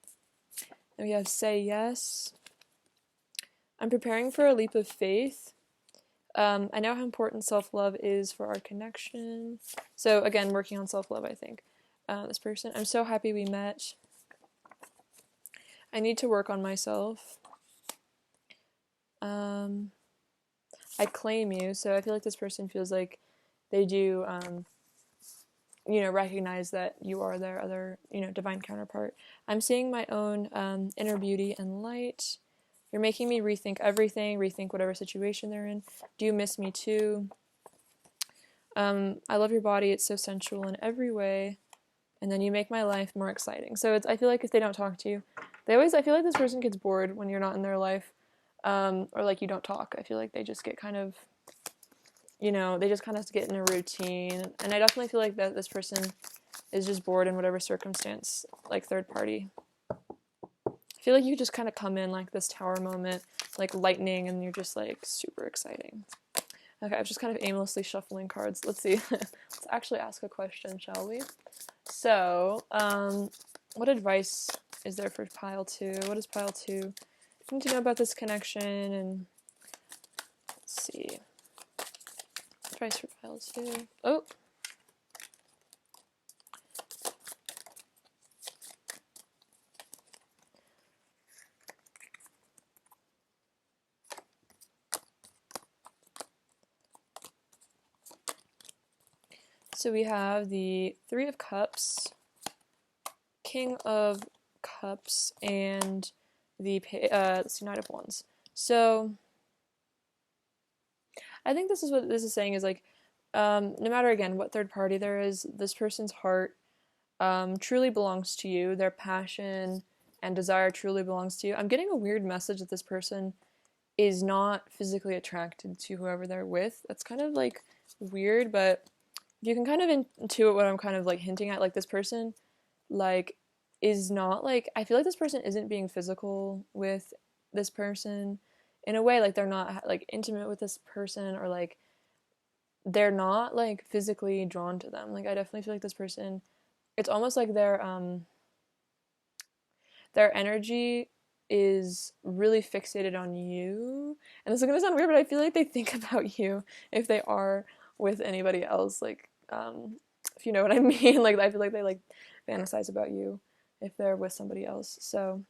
And we have say yes. I'm preparing for a leap of faith. I know how important self-love is for our connection. So again, working on self-love, I think. This person, I'm so happy we met. I need to work on myself. I claim you, so I feel like this person feels like they do, recognize that you are their other, divine counterpart. I'm seeing my own inner beauty and light. You're making me rethink everything, rethink whatever situation they're in. Do you miss me too? I love your body. It's so sensual in every way. And then you make my life more exciting. So I feel like if they don't talk to you, I feel like this person gets bored when you're not in their life. Or like you don't talk. I feel like they just get kind of, they just kind of get in a routine. And I definitely feel like that this person is just bored in whatever circumstance, like third party. I feel like you just kind of come in like this tower moment, like lightning, and you're just like super exciting. Okay, I'm just kind of aimlessly shuffling cards. Let's see. Let's actually ask a question, shall we? So, what advice is there for pile 2? What is pile 2? I need to know about this connection, and let's see. Advice for pile 2. Oh! So we have the 3 of Cups, King of Cups, and the Knight of Wands. So I think this is what this is saying is like, no matter again what third party there is, this person's heart truly belongs to you. Their passion and desire truly belongs to you. I'm getting a weird message that this person is not physically attracted to whoever they're with. That's kind of like weird, but you can kind of intuit what I'm kind of like hinting at. Like this person, like, is not like, I feel like this person isn't being physical with this person in a way. Like they're not like intimate with this person, or like they're not like physically drawn to them. Like I definitely feel like this person, it's almost like their energy is really fixated on you. And this is gonna sound weird, but I feel like they think about you if they are with anybody else. Like, if you know what I mean. Like I feel like they like fantasize about you if they're with somebody else. So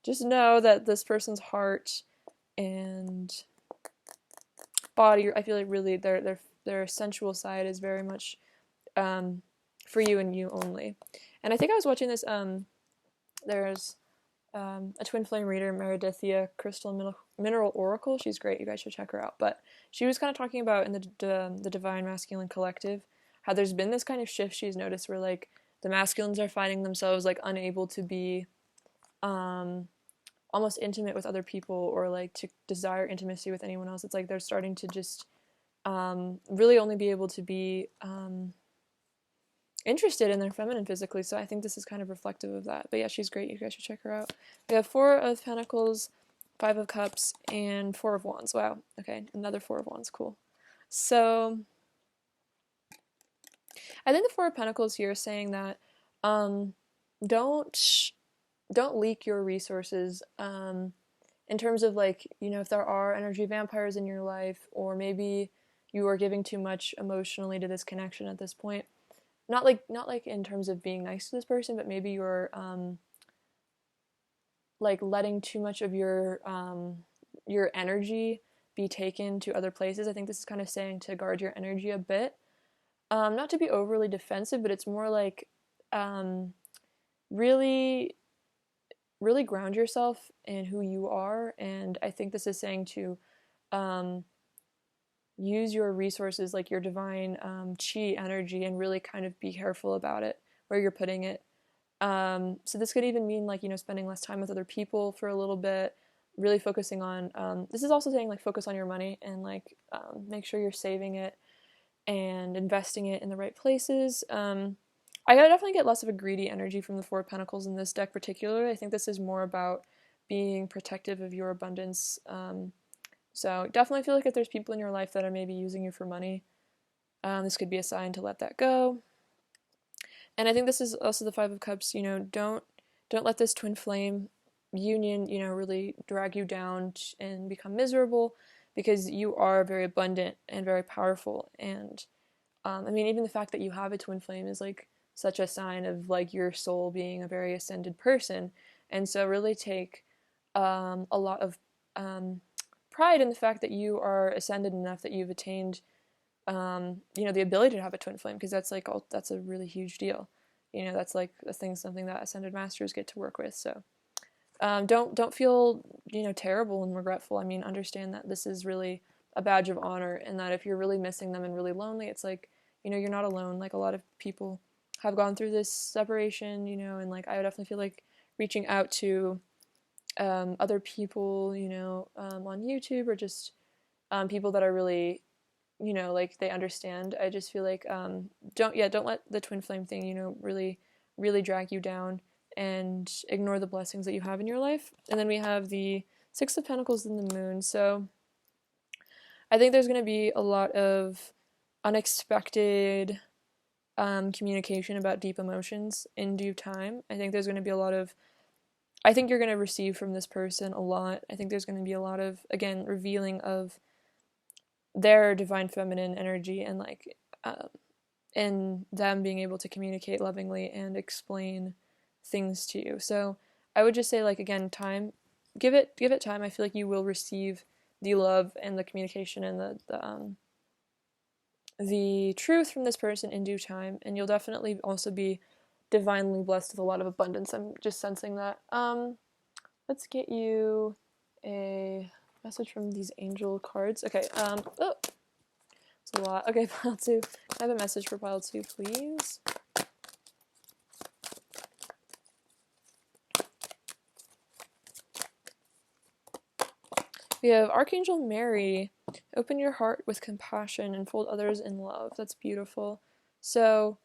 just know that this person's heart and body, I feel like really their sensual side is very much for you and you only. And I think I was watching this, there's a twin flame reader, Meredithia Crystal Mineral Oracle. She's great. You guys should check her out. But she was kind of talking about in the Divine Masculine Collective how there's been this kind of shift she's noticed where like the masculines are finding themselves like unable to be almost intimate with other people, or like to desire intimacy with anyone else. It's like they're starting to just really only be able to be interested in their feminine physically. So I think this is kind of reflective of that. But yeah, she's great. You guys should check her out. We have 4 of Pentacles, 5 of Cups, and 4 of Wands. Wow. Okay, another 4 of Wands. Cool. So I think the 4 of Pentacles here is saying that don't leak your resources in terms of like, if there are energy vampires in your life, or maybe you are giving too much emotionally to this connection at this point. Not like in terms of being nice to this person, but maybe you're like letting too much of your energy be taken to other places. I think this is kind of saying to guard your energy a bit. Not to be overly defensive, but it's more like really, really ground yourself in who you are. And I think this is saying to use your resources, like your divine chi energy, and really kind of be careful about it, where you're putting it. So this could even mean like, spending less time with other people for a little bit, really focusing on, this is also saying like focus on your money and like make sure you're saving it and investing it in the right places. I gotta definitely get less of a greedy energy from the Four of Pentacles in this deck particularly. I think this is more about being protective of your abundance. So definitely feel like if there's people in your life that are maybe using you for money, this could be a sign to let that go. And I think this is also the Five of Cups. Don't let this twin flame union, really drag you down and become miserable, because you are very abundant and very powerful. And I mean, even the fact that you have a twin flame is like such a sign of like your soul being a very ascended person. And so really take a lot of pride in the fact that you are ascended enough that you've attained the ability to have a twin flame, because that's a really huge deal. That's like something that ascended masters get to work with. So don't feel terrible and regretful. I mean, understand that this is really a badge of honor, and that if you're really missing them and really lonely, it's like you're not alone. Like a lot of people have gone through this separation, and like I would definitely feel like reaching out to other people, on YouTube, or just people that are really like they understand. I just feel like don't let the twin flame thing really drag you down, and ignore the blessings that you have in your life. And then we have the Six of Pentacles and the Moon. So I think there's going to be a lot of unexpected communication about deep emotions in due time. I think there's going to be I think you're going to receive from this person a lot. I think there's going to be a lot of, again, revealing of their divine feminine energy, and like in them being able to communicate lovingly and explain things to you. So I would just say, like, again, time, give it time. I feel like you will receive the love and the communication and the truth from this person in due time, and you'll definitely also be divinely blessed with a lot of abundance. I'm just sensing that. Let's get you a message from these angel cards. Okay, oh, it's a lot. Okay, pile two. Can I have a message for pile two, please? We have Archangel Mary. Open your heart with compassion and fold others in love. That's beautiful. So,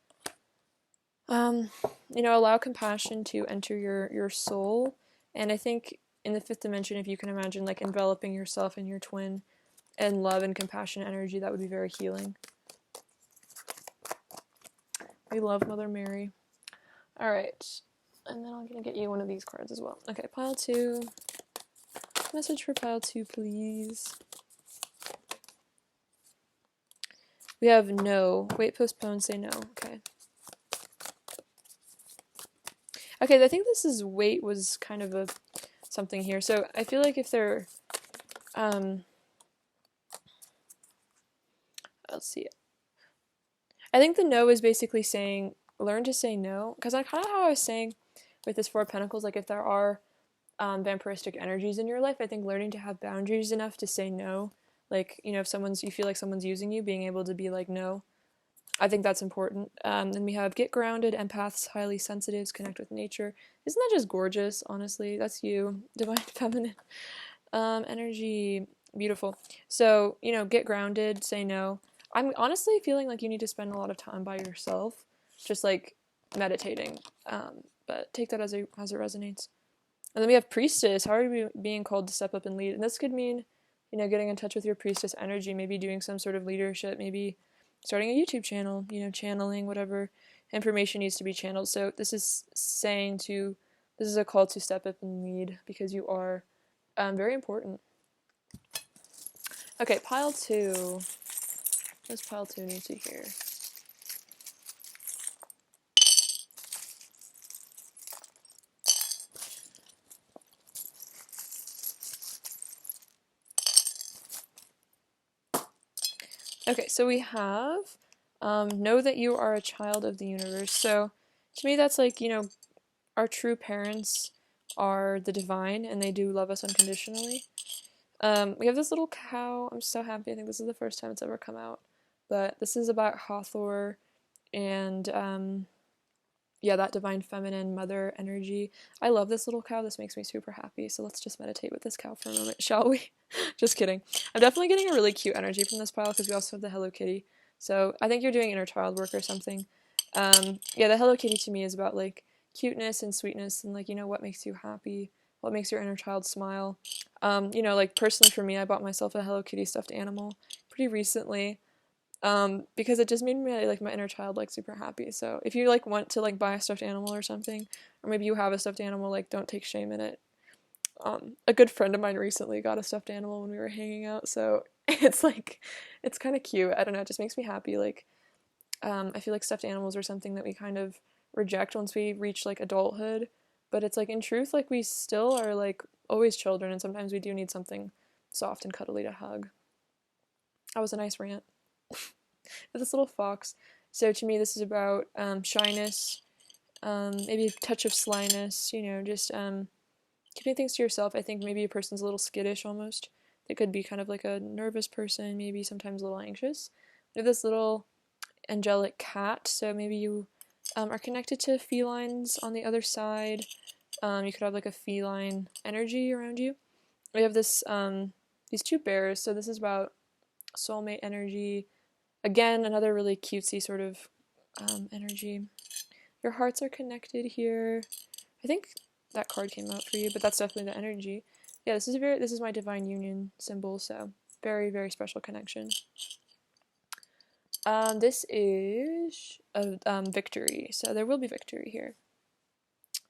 allow compassion to enter your soul. And I think in the fifth dimension, if you can imagine like enveloping yourself and your twin in love and compassion energy, that would be very healing. We love Mother Mary. All right. And then I'm going to get you one of these cards as well. Okay, pile two. Message for pile two, please. We have no. Wait, postpone, say no. Okay. Okay, I think this is wait was kind of something here. So I feel like if they're, let's see. I think the no is basically saying, learn to say no. Because I kind of how I was saying with this Four of Pentacles, like if there are vampiristic energies in your life, I think learning to have boundaries enough to say no. Like, if you feel like someone's using you, being able to be like, no. I think that's important. Then we have get grounded, empaths, highly sensitives, connect with nature. Isn't that just gorgeous, honestly? That's you. Divine feminine energy. Beautiful. So, get grounded, say no. I'm honestly feeling like you need to spend a lot of time by yourself, just like meditating. But take that as it resonates. And then we have priestess. How are you being called to step up and lead? And this could mean, getting in touch with your priestess energy, maybe doing some sort of leadership, maybe starting a YouTube channel, channeling whatever information needs to be channeled. So this is a call to step up and lead, because you are very important. Okay, pile two. What does pile two need to hear? Okay, so we have know that you are a child of the universe. So to me, that's like, our true parents are the divine, and they do love us unconditionally. We have this little cow. I'm so happy. I think this is the first time it's ever come out. But this is about Hathor, and yeah, that divine feminine mother energy. I love this little cow. This makes me super happy. So let's just meditate with this cow for a moment, shall we? Just kidding. I'm definitely getting a really cute energy from this pile because we also have the Hello Kitty. So I think you're doing inner child work or something. Yeah, the Hello Kitty to me is about like cuteness and sweetness and like, you know, what makes you happy, what makes your inner child smile. You know, like personally for me, I bought myself a Hello Kitty stuffed animal pretty recently, because it just made me like my inner child like super happy. So if you like want to like buy a stuffed animal or something, or maybe you have a stuffed animal, like don't take shame in it. A good friend of mine recently got a stuffed animal when we were hanging out, so it's like it's kind of cute. I don't know, it just makes me happy. Like I feel like stuffed animals are something that we kind of reject once we reach like adulthood, but it's like in truth like we still are like always children, and sometimes we do need something soft and cuddly to hug. That was a nice rant. This little fox. So to me, this is about shyness, maybe a touch of slyness. You know, just keeping things to yourself. I think maybe a person's a little skittish almost. They could be kind of like a nervous person, maybe sometimes a little anxious. We have this little angelic cat, so maybe you are connected to felines on the other side. You could have like a feline energy around you. We have this these two bears, so this is about soulmate energy. Again, another really cutesy sort of energy. Your hearts are connected here. I think that card came out for you, but that's definitely the energy. Yeah, this is my divine union symbol, so very, very special connection. This is a victory, so there will be victory here.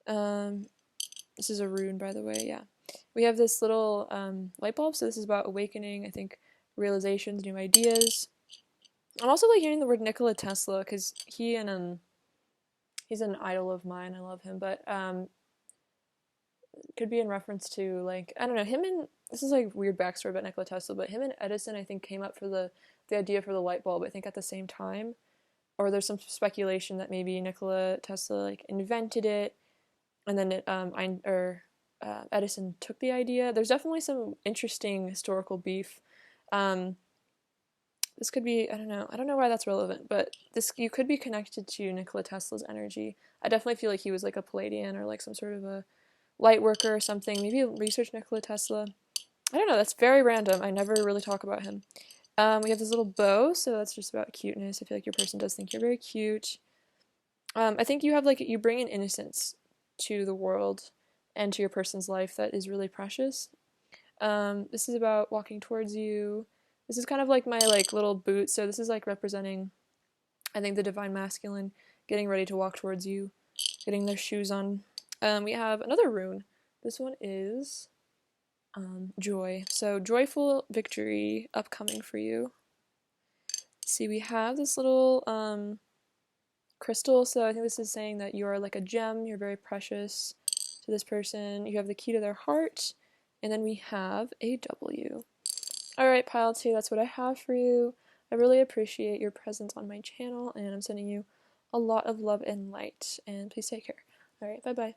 This is a rune, by the way. Yeah, we have this little light bulb, so this is about awakening. I think realizations, new ideas. I'm also like hearing the word Nikola Tesla because he's an idol of mine. I love him, but could be in reference to like I don't know him and this is like weird backstory about Nikola Tesla, but him and Edison I think came up for the idea for the light bulb. I think at the same time, or there's some speculation that maybe Nikola Tesla like invented it, and then Edison took the idea. There's definitely some interesting historical beef. Um, this could be I don't know why that's relevant, but this you could be connected to Nikola Tesla's energy. I definitely feel like he was like a Palladian or like some sort of a light worker or something. Maybe research Nikola Tesla. I don't know. That's very random. I never really talk about him. We have this little bow, so that's just about cuteness. I feel like your person does think you're very cute. I think you have like you bring an innocence to the world and to your person's life that is really precious. This is about walking towards you. This is kind of like my like little boot. So this is like representing, I think, the divine masculine getting ready to walk towards you, getting their shoes on. We have another rune. This one is joy. So joyful victory upcoming for you. Let's see, we have this little crystal. So I think this is saying that you are like a gem. You're very precious to this person. You have the key to their heart. And then we have a W. Alright, pile 2, that's what I have for you. I really appreciate your presence on my channel, and I'm sending you a lot of love and light. And please take care. Alright, bye-bye.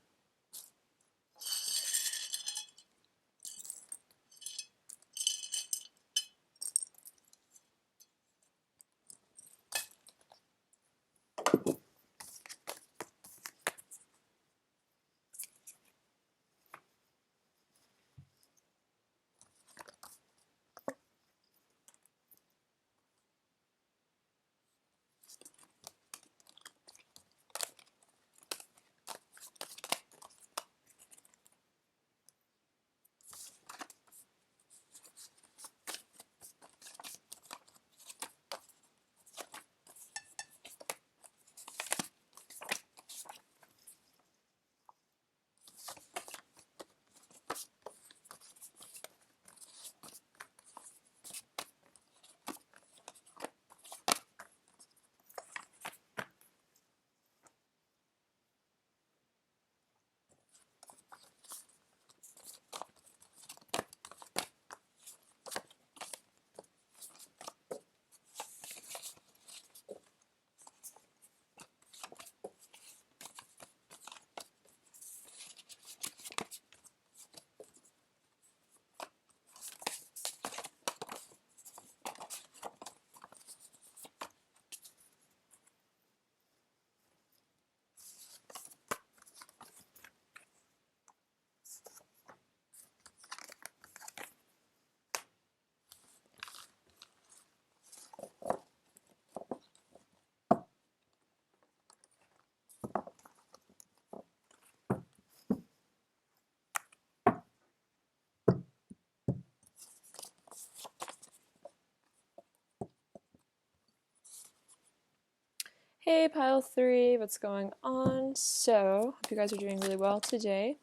Hey, pile three, what's going on? So, hope you guys are doing really well today.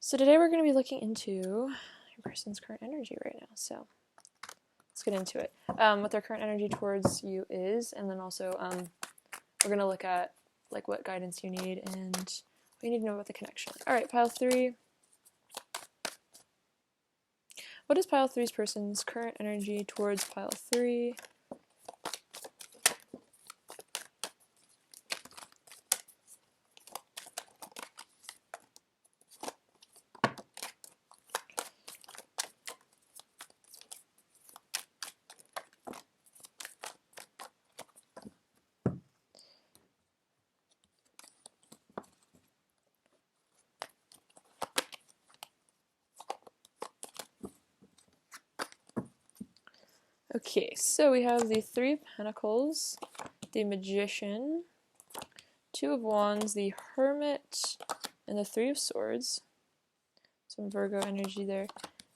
So, today we're going to be looking into your person's current energy right now. So, let's get into it. What their current energy towards you is, and then also we're going to look at like what guidance you need and what you need to know about the connection. All right, pile three. What is pile three's person's current energy towards pile three? Okay, so we have the Three of Pentacles, the Magician, Two of Wands, the Hermit, and the Three of Swords. Some Virgo energy there.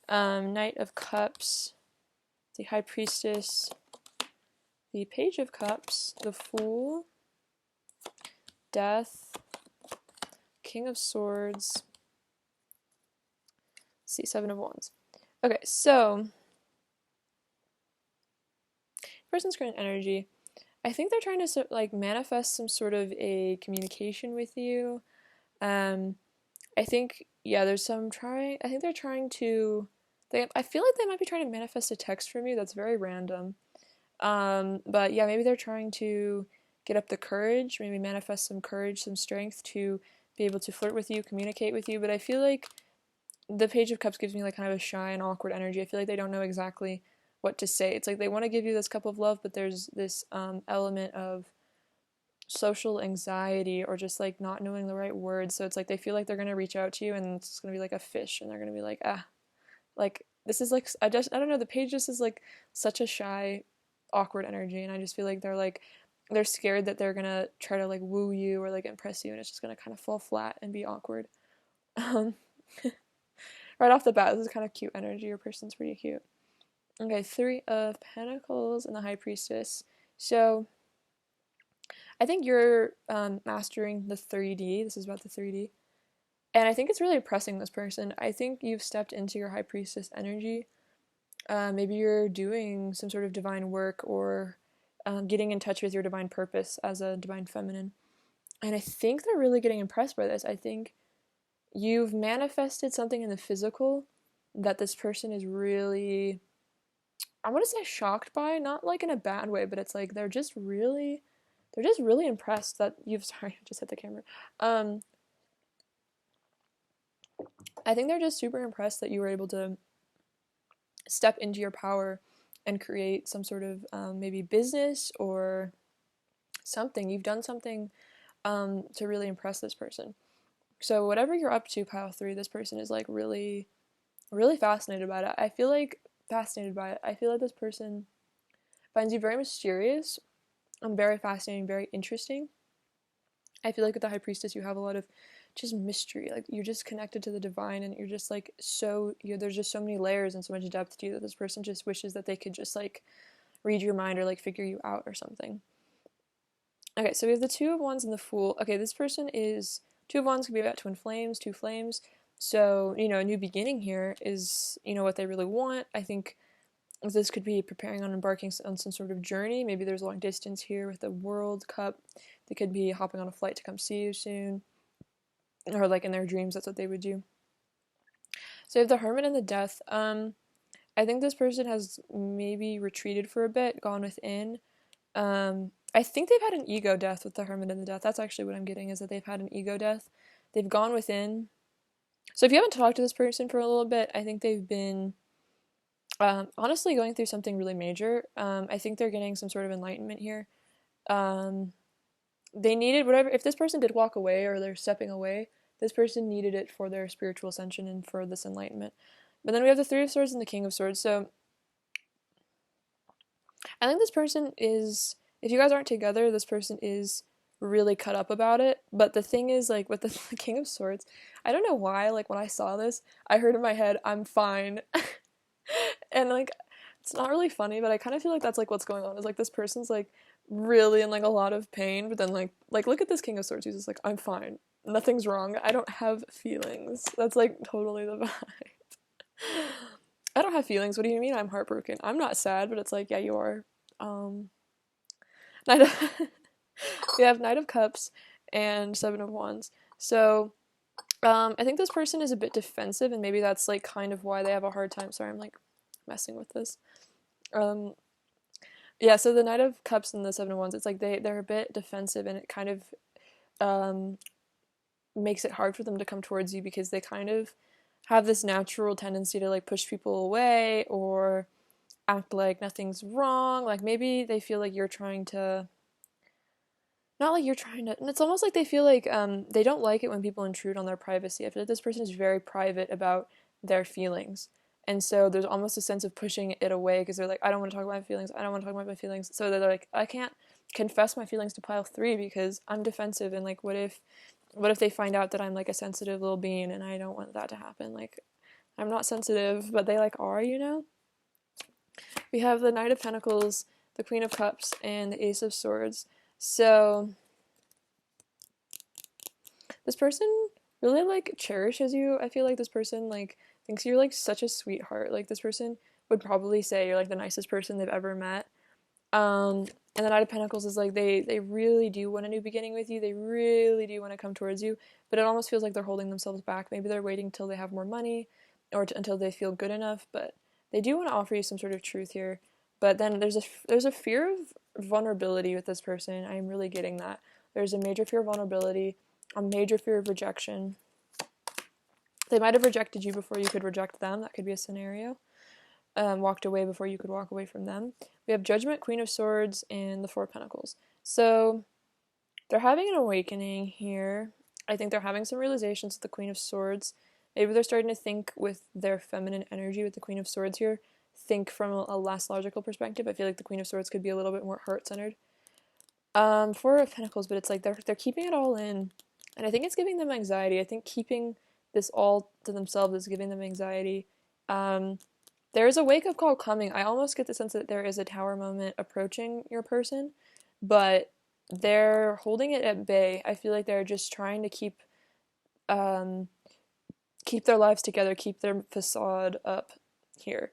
Knight of Cups, the High Priestess, the Page of Cups, the Fool, Death, King of Swords. Let's see, Seven of Wands. Okay, so person's current energy. I think they're trying to like manifest some sort of a communication with you. I think there's some trying. I think they're trying to. I feel like they might be trying to manifest a text from you that's very random. But yeah, maybe they're trying to get up the courage, maybe manifest some courage, some strength to be able to flirt with you, communicate with you. But I feel like the Page of Cups gives me like kind of a shy and awkward energy. I feel like they don't know exactly what to say. It's like they want to give you this cup of love, but there's this element of social anxiety or just like not knowing the right words. So it's like they feel like they're gonna reach out to you and it's gonna be like a fish, and they're gonna be like, like this is like I don't know. The Page just is like such a shy, awkward energy, and I just feel like they're scared that they're gonna try to like woo you or like impress you, and it's just gonna kind of fall flat and be awkward. Um, right off the bat, this is kind of cute energy. Your person's pretty cute. Okay, Three of Pentacles and the High Priestess. So, I think you're mastering the 3D. This is about the 3D. And I think it's really impressing this person. I think you've stepped into your High Priestess energy. Maybe you're doing some sort of divine work or getting in touch with your divine purpose as a divine feminine. And I think they're really getting impressed by this. I think you've manifested something in the physical that this person is really, I want to say shocked by, not like in a bad way, but it's like they're just really impressed that you've, sorry, I just hit the camera. I think they're just super impressed that you were able to step into your power and create some sort of maybe business or something. You've done something to really impress this person. So whatever you're up to, pile three, this person is like really, really fascinated by it. I feel like this person finds you very mysterious and very fascinating, very interesting. I feel like with the High Priestess, you have a lot of just mystery. Like you're just connected to the divine, and you're just like there's just so many layers and so much depth to you that this person just wishes that they could just like read your mind or like figure you out or something. Okay, so we have the Two of Wands and the Fool. Okay, this person is Two of Wands could be about twin flames, two flames. So, a new beginning here is, what they really want. I think this could be preparing on embarking on some sort of journey. Maybe there's a long distance here with the World Cup. They could be hopping on a flight to come see you soon. Or like in their dreams, that's what they would do. So you have the Hermit and the Death. I think this person has maybe retreated for a bit, gone within. I think they've had an ego death with the Hermit and the Death. That's actually what I'm getting, is that they've had an ego death. They've gone within. So if you haven't talked to this person for a little bit, I think they've been honestly going through something really major. I think they're getting some sort of enlightenment here. They needed whatever, if this person did walk away or they're stepping away, this person needed it for their spiritual ascension and for this enlightenment. But then we have the Three of Swords and the King of Swords. So I think this person is, if you guys aren't together, this person is really cut up about it. But the thing is, like, with the King of Swords, I don't know why, like, when I saw this, I heard in my head, I'm fine. And, like, it's not really funny, but I kind of feel like that's like what's going on. Is like this person's like really in like a lot of pain, but then like look at this King of Swords. He's just like, I'm fine. Nothing's wrong. I don't have feelings. That's like totally the vibe. I don't have feelings. What do you mean I'm heartbroken? I'm not sad, but it's like, yeah, you are. Um Knight of we have Knight of Cups and Seven of Wands. So I think this person is a bit defensive, and maybe that's like kind of why they have a hard time. Sorry, I'm like messing with this. Um, yeah, so the Knight of Cups and the Seven of Wands, it's like they're a bit defensive, and it kind of um, makes it hard for them to come towards you because they kind of have this natural tendency to like push people away or act like nothing's wrong. Like maybe they feel like you're trying to, not like you're trying to, and it's almost like they feel like they don't like it when people intrude on their privacy. I feel like this person is very private about their feelings. And so there's almost a sense of pushing it away because they're like, I don't want to talk about my feelings. I don't want to talk about my feelings. So they're like, I can't confess my feelings to pile three because I'm defensive. And like, what if they find out that I'm like a sensitive little being and I don't want that to happen? Like, I'm not sensitive, but they like are, you know? We have the Knight of Pentacles, the Queen of Cups, and the Ace of Swords. So this person really like cherishes you. I feel like this person like thinks you're like such a sweetheart. Like this person would probably say you're like the nicest person they've ever met. And the Knight of Pentacles is like they really do want a new beginning with you. They really do want to come towards you, but it almost feels like they're holding themselves back. Maybe they're waiting till they have more money or until they feel good enough, but they do want to offer you some sort of truth here. But then there's a fear of vulnerability with this person. I am really getting that. There's a major fear of vulnerability, a major fear of rejection. They might have rejected you before you could reject them. That could be a scenario. Walked away before you could walk away from them. We have Judgment, Queen of Swords, and the Four of Pentacles. So they're having an awakening here. I think they're having some realizations with the Queen of Swords. Maybe they're starting to think with their feminine energy with the Queen of Swords here. Think from a less logical perspective. I feel like the Queen of Swords could be a little bit more heart-centered. Four of Pentacles, but it's like they're keeping it all in. And I think it's giving them anxiety. I think keeping this all to themselves is giving them anxiety. There is a wake-up call coming. I almost get the sense that there is a tower moment approaching your person, but they're holding it at bay. I feel like they're just trying to keep their lives together, keep their facade up here.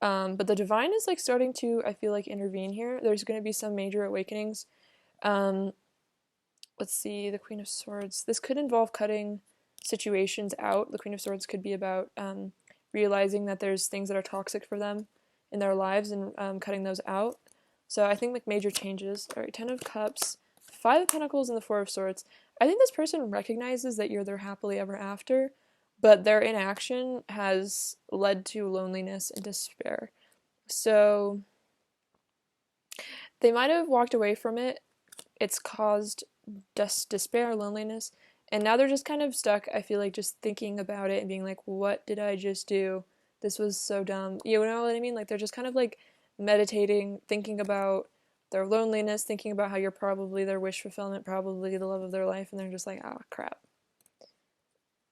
But the divine is like starting to, I feel like, intervene here. There's going to be some major awakenings. Let's see, the Queen of Swords. This could involve cutting situations out. The Queen of Swords could be about realizing that there's things that are toxic for them in their lives and cutting those out. So I think like major changes. All right, Ten of Cups, Five of Pentacles, and the Four of Swords. I think this person recognizes that you're their happily ever after, but their inaction has led to loneliness and despair. So they might have walked away from it. It's caused despair, loneliness, and now they're just kind of stuck, I feel like, just thinking about it and being like, what did I just do? This was so dumb. You know what I mean? Like, they're just kind of like meditating, thinking about their loneliness, thinking about how you're probably their wish fulfillment, probably the love of their life, and they're just like, oh, crap.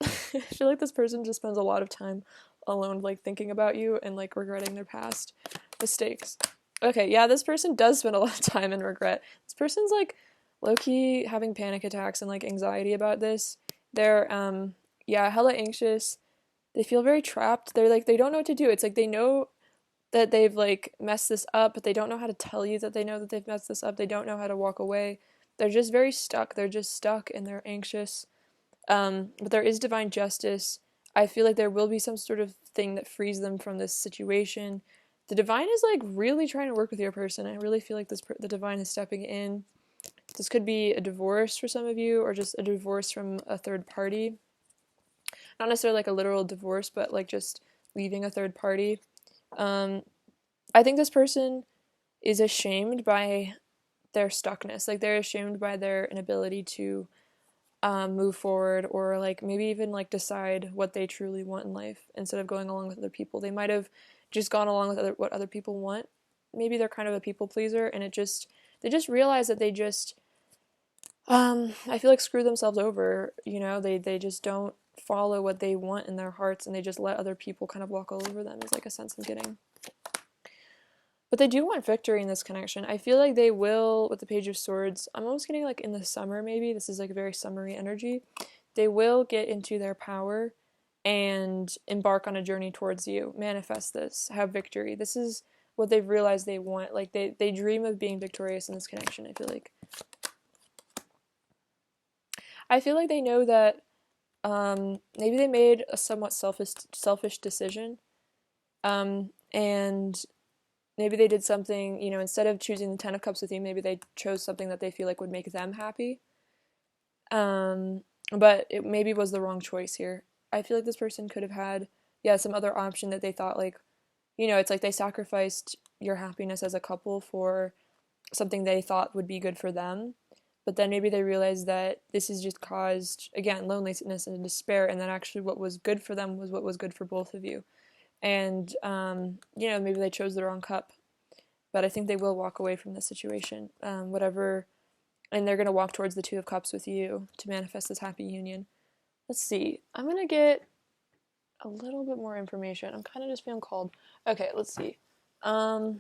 I feel like this person just spends a lot of time alone, like, thinking about you and, like, regretting their past mistakes. Okay, yeah, this person does spend a lot of time in regret. This person's, like, low-key having panic attacks and like anxiety about this. They're hella anxious. They feel very trapped. They're like, they don't know what to do. It's like they know that they've like messed this up, but they don't know how to tell you that they know that they've messed this up. They don't know how to walk away. They're just very stuck. They're just stuck and they're anxious. But there is divine justice. I feel like there will be some sort of thing that frees them from this situation. The divine is like really trying to work with your person. I really feel like the divine is stepping in. This could be a divorce for some of you, or just a divorce from a third party. Not necessarily like a literal divorce, but like just leaving a third party. I think this person is ashamed by their stuckness. Like they're ashamed by their inability to move forward, or like maybe even like decide what they truly want in life instead of going along with other people. They might have just gone along with what other people want. Maybe they're kind of a people pleaser, and they just realize that they just I feel like screw themselves over, you know, they just don't follow what they want in their hearts, and they just let other people kind of walk all over them, is like a sense I'm getting. But they do want victory in this connection. I feel like they will, with the Page of Swords, I'm almost getting like in the summer maybe, this is like a very summery energy, they will get into their power and embark on a journey towards you, manifest this, have victory. This is what they've realized they want. Like they dream of being victorious in this connection, I feel like. I feel like they know that maybe they made a somewhat selfish decision, and maybe they did something, you know, instead of choosing the Ten of Cups with you, maybe they chose something that they feel like would make them happy. But it maybe was the wrong choice here. I feel like this person could have had, yeah, some other option that they thought, like, you know, it's like they sacrificed your happiness as a couple for something they thought would be good for them. But then maybe they realized that this has just caused, again, loneliness and despair, and that actually what was good for them was what was good for both of you. And, you know, maybe they chose the wrong cup. But I think they will walk away from this situation. Whatever, and they're going to walk towards the Two of Cups with you to manifest this happy union. Let's see. I'm going to get a little bit more information. I'm kind of just feeling called. Okay, let's see. Okay,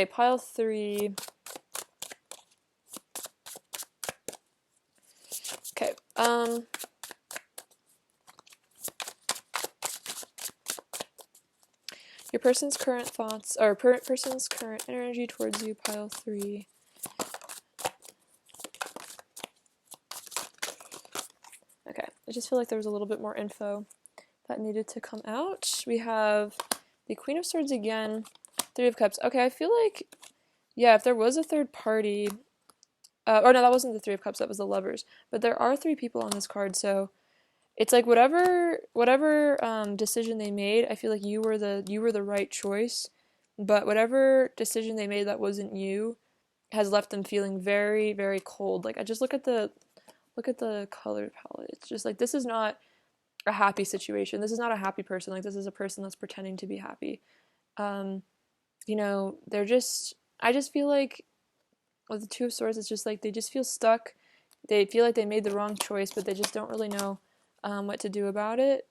pile 3. Okay, your person's current thoughts, or person's current energy towards you, pile 3. Okay, I just feel like there was a little bit more info that needed to come out. We have the Queen of Swords again, Three of Cups. Okay, I feel like, yeah, if there was a third party, or no, that wasn't the Three of Cups, that was the Lovers. But there are 3 people on this card, so it's like whatever decision they made, I feel like you were the right choice. But whatever decision they made that wasn't you has left them feeling very, very cold. Like I just look at the color palette. It's just like this is not a happy situation. This is not a happy person. Like this is a person that's pretending to be happy. You know, I just feel like with the Two of Swords, it's just like they just feel stuck. They feel like they made the wrong choice, but they just don't really know what to do about it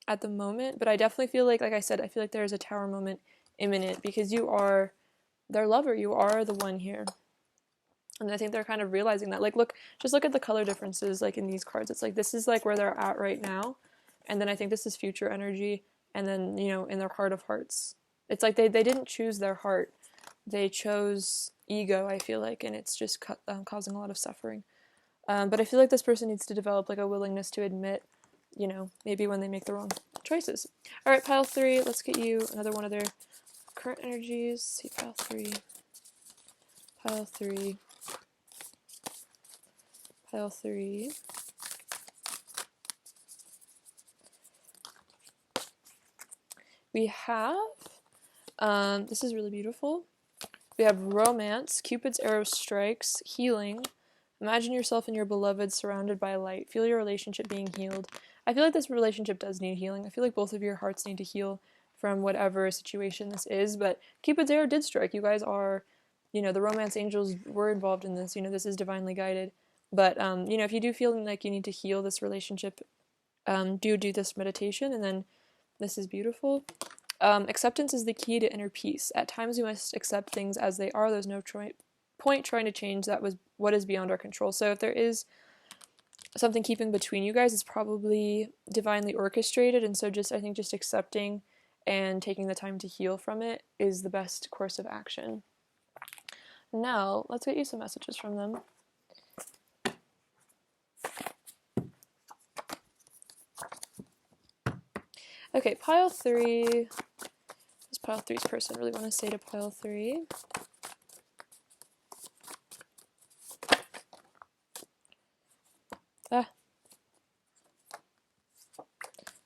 at the moment. But I definitely feel like I said, I feel like there's a Tower moment imminent because you are their lover. You are the one here. And I think they're kind of realizing that. Like, just look at the color differences, like, in these cards. It's like, this is, like, where they're at right now. And then I think this is future energy. And then, you know, in their heart of hearts. It's like they didn't choose their heart. They chose ego, I feel like. And it's just causing a lot of suffering. But I feel like this person needs to develop, like, a willingness to admit, you know, maybe when they make the wrong choices. All right, pile 3. Let's get you another one of their current energies. See, pile 3. Pile 3. Pile 3. We have, this is really beautiful. We have romance, Cupid's arrow strikes, healing. Imagine yourself and your beloved surrounded by light. Feel your relationship being healed. I feel like this relationship does need healing. I feel like both of your hearts need to heal from whatever situation this is, but Cupid's arrow did strike. You guys are, you know, the romance angels were involved in this. You know, this is divinely guided. But, you know, if you do feel like you need to heal this relationship, do this meditation, and then this is beautiful. Acceptance is the key to inner peace. At times we must accept things as they are. There's no point trying to change that was what is beyond our control. So if there is something keeping between you guys, it's probably divinely orchestrated, and so I think just accepting and taking the time to heal from it is the best course of action. Now, let's get you some messages from them. Okay, pile 3. Does pile 3's person really want to say to pile 3?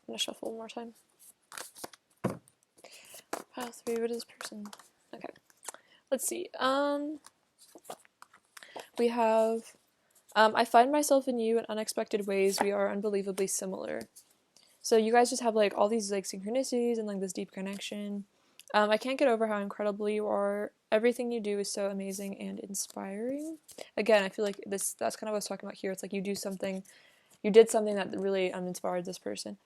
I'm gonna shuffle one more time. Pile 3, what is this person? Okay. Let's see. We have, I find myself in you in unexpected ways. We are unbelievably similar. So you guys just have, like, all these, like, synchronicities and, like, this deep connection. I can't get over how incredible you are. Everything you do is so amazing and inspiring. Again, I feel like that's kind of what I was talking about here. It's like you did something that really inspired this person.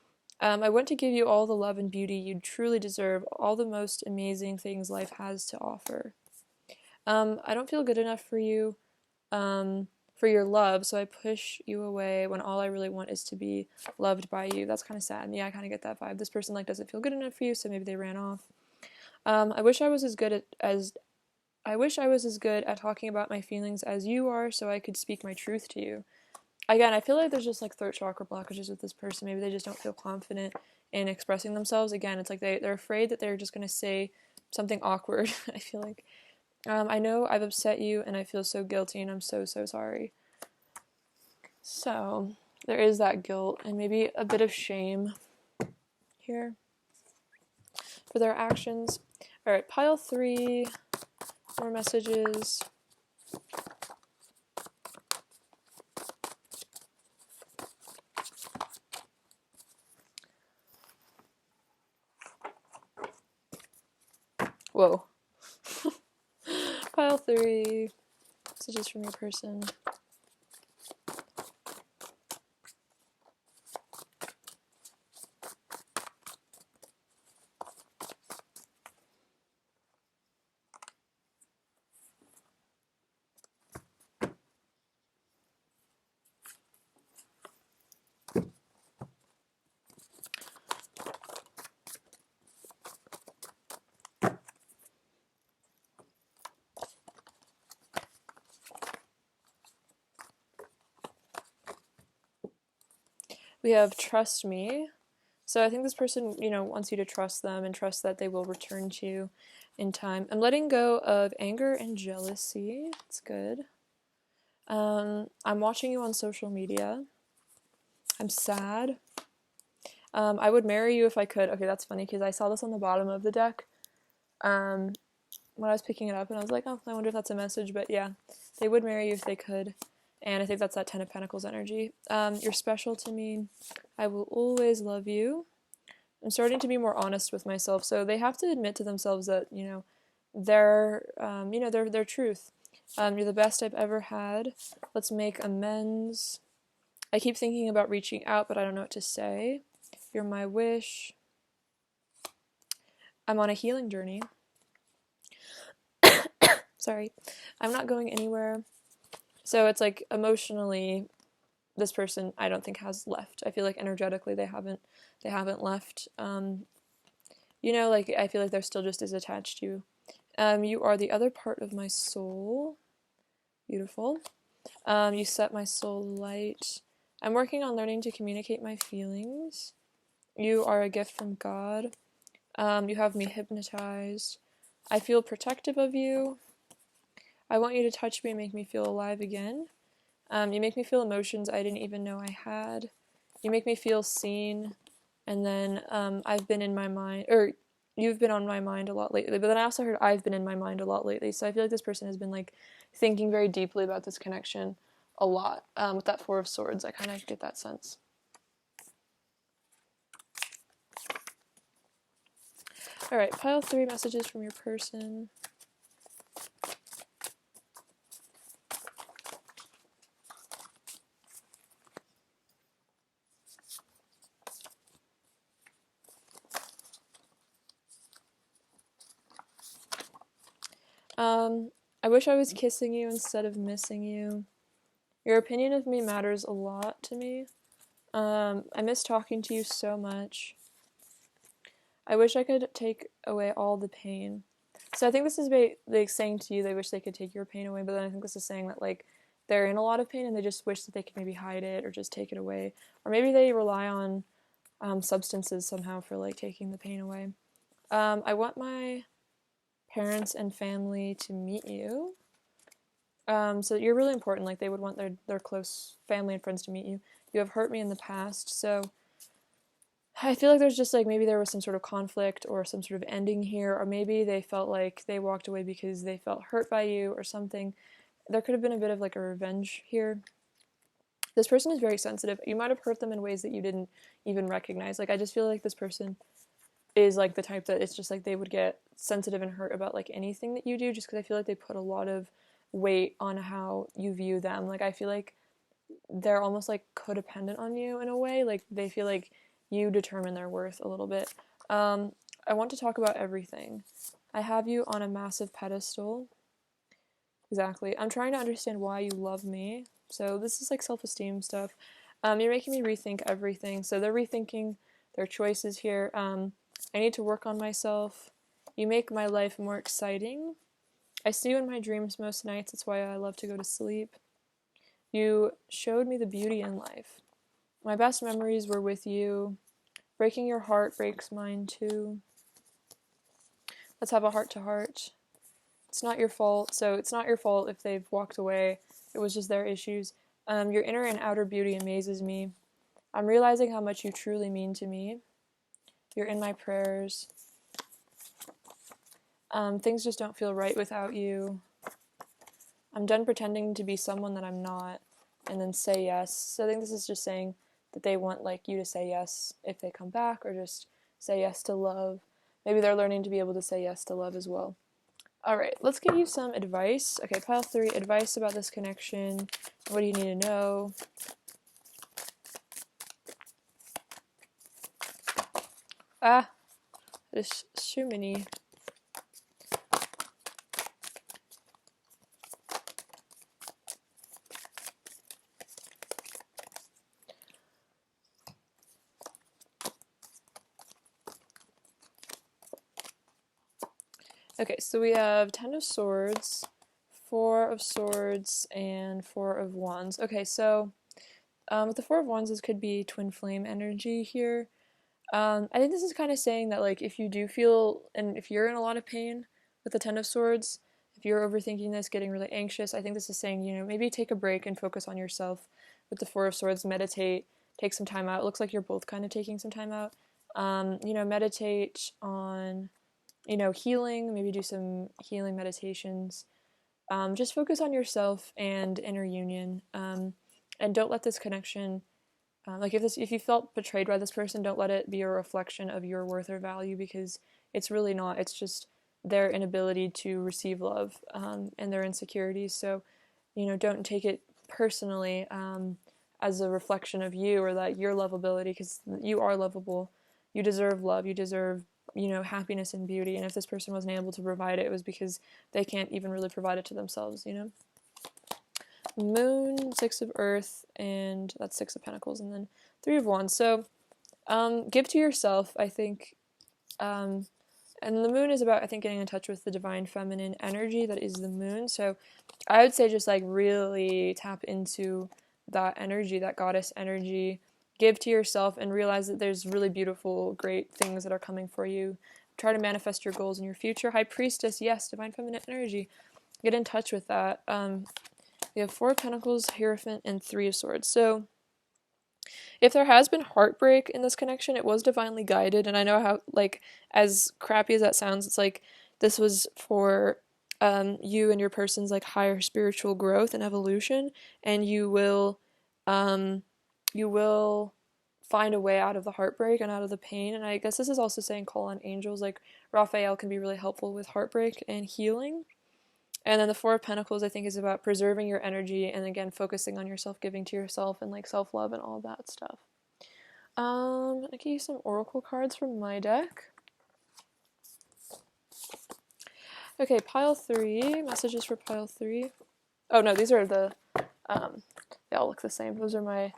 I want to give you all the love and beauty you truly deserve, all the most amazing things life has to offer. I don't feel good enough for you, for your love, so I push you away when all I really want is to be loved by you. That's kind of sad. And yeah, I kind of get that vibe. This person like doesn't feel good enough for you, so maybe they ran off. I wish I was as good at talking about my feelings as you are, so I could speak my truth to you. Again, I feel like there's just like throat chakra blockages with this person. Maybe they just don't feel confident in expressing themselves. Again, it's like they're afraid that they're just gonna say something awkward. I feel like I know I've upset you, and I feel so guilty, and I'm so sorry. So there is that guilt and maybe a bit of shame here for their actions. All right, pile 3, more messages. Whoa. Pile 3, messages from your person. We have trust me. So I think this person, wants you to trust them and trust that they will return to you in time. I'm letting go of anger and jealousy. It's good. I'm watching you on social media. I'm sad. I would marry you if I could. Okay, that's funny because I saw this on the bottom of the deck when I was picking it up, and I was like, oh, I wonder if that's a message. But yeah, they would marry you if they could. And I think that's that Ten of Pentacles energy. You're special to me. I will always love you. I'm starting to be more honest with myself. So they have to admit to themselves that, their truth. You're the best I've ever had. Let's make amends. I keep thinking about reaching out, but I don't know what to say. You're my wish. I'm on a healing journey. Sorry. I'm not going anywhere. So it's like emotionally, this person I don't think has left. I feel like energetically they haven't left. I feel like they're still just as attached to you. You are the other part of my soul. Beautiful. You set my soul light. I'm working on learning to communicate my feelings. You are a gift from God. You have me hypnotized. I feel protective of you. I want you to touch me and make me feel alive again. You make me feel emotions I didn't even know I had. You make me feel seen. And then I've been in my mind, or you've been on my mind a lot lately. But then I also heard I've been in my mind a lot lately. So I feel like this person has been like thinking very deeply about this connection a lot. With that Four of Swords, I kind of get that sense. All right, pile 3 messages from your person. I wish I was kissing you instead of missing you. Your opinion of me matters a lot to me. I miss talking to you so much. I wish I could take away all the pain. So I think this is like saying to you they wish they could take your pain away, but then I think this is saying that like they're in a lot of pain and they just wish that they could maybe hide it or just take it away. Or maybe they rely on substances somehow for like taking the pain away. I want my parents and family to meet you. So you're really important. Like they would want their close family and friends to meet you. You have hurt me in the past, so I feel like there's just like maybe there was some sort of conflict or some sort of ending here, or maybe they felt like they walked away because they felt hurt by you or something. There could have been a bit of like a revenge here. This person is very sensitive. You might have hurt them in ways that you didn't even recognize. Like I just feel like this person is like the type that it's just like they would get sensitive and hurt about like anything that you do, just because I feel like they put a lot of weight on how you view them. Like I feel like they're almost like codependent on you in a way. Like they feel like you determine their worth a little bit. I want to talk about everything. I have you on a massive pedestal. Exactly. I'm trying to understand why you love me. So this is like self-esteem stuff. You're making me rethink everything. So they're rethinking their choices here. I need to work on myself. You make my life more exciting. I see you in my dreams most nights. That's why I love to go to sleep. You showed me the beauty in life. My best memories were with you. Breaking your heart breaks mine too. Let's have a heart-to-heart. It's not your fault, so it's not your fault if they've walked away. It was just their issues. Your inner and outer beauty amazes me. I'm realizing how much you truly mean to me. You're in my prayers. Things just don't feel right without you. I'm done pretending to be someone that I'm not, and then say yes. So I think this is just saying that they want like you to say yes if they come back, or just say yes to love. Maybe they're learning to be able to say yes to love as well. Alright, let's give you some advice. Okay, pile 3, advice about this connection. What do you need to know? There's so many. Okay, so we have 10 of Swords, 4 of Swords, and 4 of Wands. Okay, so with the 4 of Wands, this could be twin flame energy here. I think this is kind of saying that like if you do feel, and if you're in a lot of pain with the 10 of Swords, if you're overthinking this, getting really anxious, I think this is saying, you know, maybe take a break and focus on yourself. With the 4 of Swords, meditate, take some time out. It looks like you're both kind of taking some time out. You know, meditate on, you know, healing, maybe do some healing meditations. Just focus on yourself and inner union. And don't let this connection, like if you felt betrayed by this person, don't let it be a reflection of your worth or value, because it's really not. It's just their inability to receive love, and their insecurities. So, you know, don't take it personally as a reflection of you or that your lovability, because you are lovable. You deserve love. You deserve, you know, happiness and beauty. And if this person wasn't able to provide it, it was because they can't even really provide it to themselves, you know? Moon, 6 of Earth, and that's 6 of Pentacles, and then 3 of Wands. So, give to yourself, I think, and the moon is about, I think, getting in touch with the divine feminine energy that is the moon. So I would say just like really tap into that energy, that goddess energy. Give to yourself and realize that there's really beautiful, great things that are coming for you. Try to manifest your goals in your future. High Priestess, yes, divine feminine energy. Get in touch with that. We have 4 of Pentacles, Hierophant, and 3 of Swords. So if there has been heartbreak in this connection, it was divinely guided. And I know how, like, as crappy as that sounds, it's like this was for you and your person's like higher spiritual growth and evolution, and you will find a way out of the heartbreak and out of the pain. And I guess this is also saying call on angels. Like Raphael can be really helpful with heartbreak and healing. And then the 4 of Pentacles, I think, is about preserving your energy and, again, focusing on yourself, giving to yourself, and, like, self-love and all that stuff. I give you some oracle cards from my deck. Okay, pile 3. Messages for pile 3. Oh, no, these are the, they all look the same. Those are my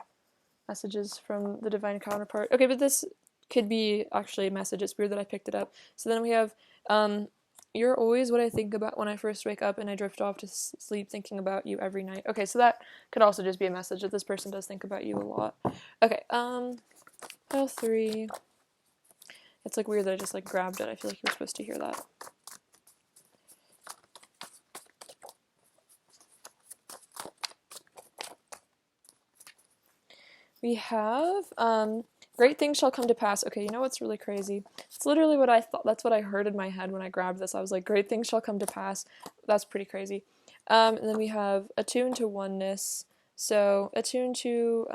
messages from the divine counterpart. Okay, but this could be actually a message. It's weird that I picked it up. So then we have, you're always what I think about when I first wake up, and I drift off to sleep thinking about you every night. Okay, so that could also just be a message that this person does think about you a lot. Okay, pile 3. It's like weird that I just like grabbed it. I feel like you were supposed to hear that. We have, great things shall come to pass. Okay, you know what's really crazy? It's literally what I thought. That's what I heard in my head when I grabbed this. I was like, great things shall come to pass. That's pretty crazy. And then we have attuned to oneness. So attuned to,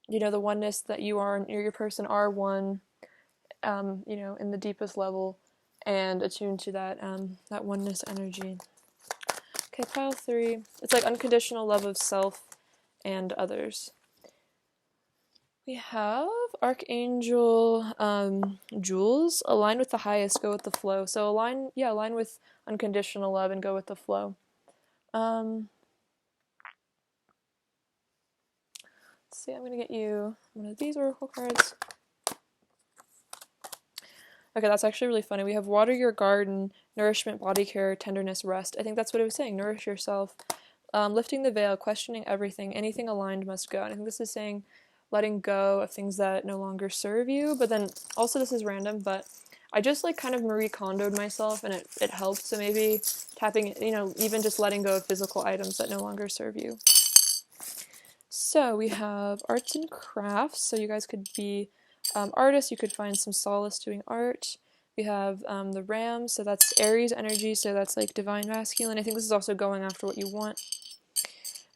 you know, the oneness that you are and your person are one, you know, in the deepest level, and attuned to that, that oneness energy. Okay, pile 3. It's like unconditional love of self and others. We have Archangel Jules. Align with the highest, go with the flow. So align with unconditional love and go with the flow. Let's see, I'm gonna get you one of these oracle cards. Okay, that's actually really funny. We have water your garden, nourishment, body care, tenderness, rest. I think that's what it was saying. Nourish yourself. Lifting the veil, questioning everything. Anything aligned must go. And I think this is saying letting go of things that no longer serve you. But then also this is random, but I just like kind of Marie Kondoed myself and it helped. So maybe tapping, even just letting go of physical items that no longer serve you. So we have arts and crafts. So you guys could be artists. You could find some solace doing art. We have the ram. So that's Aries energy. So that's like divine masculine. I think this is also going after what you want.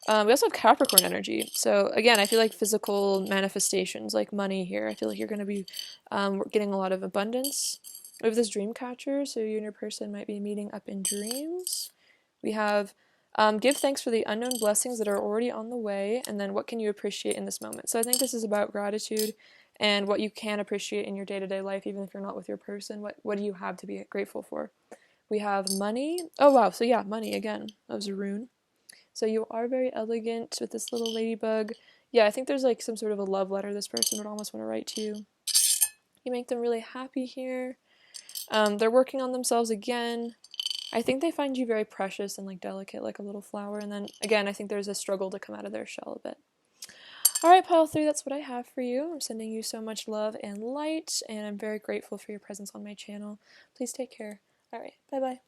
We also have Capricorn energy. So again, I feel like physical manifestations, like money here. I feel like you're going to be getting a lot of abundance. We have this dream catcher. So you and your person might be meeting up in dreams. We have give thanks for the unknown blessings that are already on the way, and then what can you appreciate in this moment. So I think this is about gratitude and what you can appreciate in your day-to-day life, even if you're not with your person. What do you have to be grateful for? We have money. Oh wow, so yeah, money again. That was a rune. So you are very elegant with this little ladybug. Yeah, I think there's like some sort of a love letter this person would almost want to write to you. You make them really happy here. They're working on themselves again. I think they find you very precious and like delicate, like a little flower. And then again, I think there's a struggle to come out of their shell a bit. All right, pile 3, that's what I have for you. I'm sending you so much love and light, and I'm very grateful for your presence on my channel. Please take care. All right, bye-bye.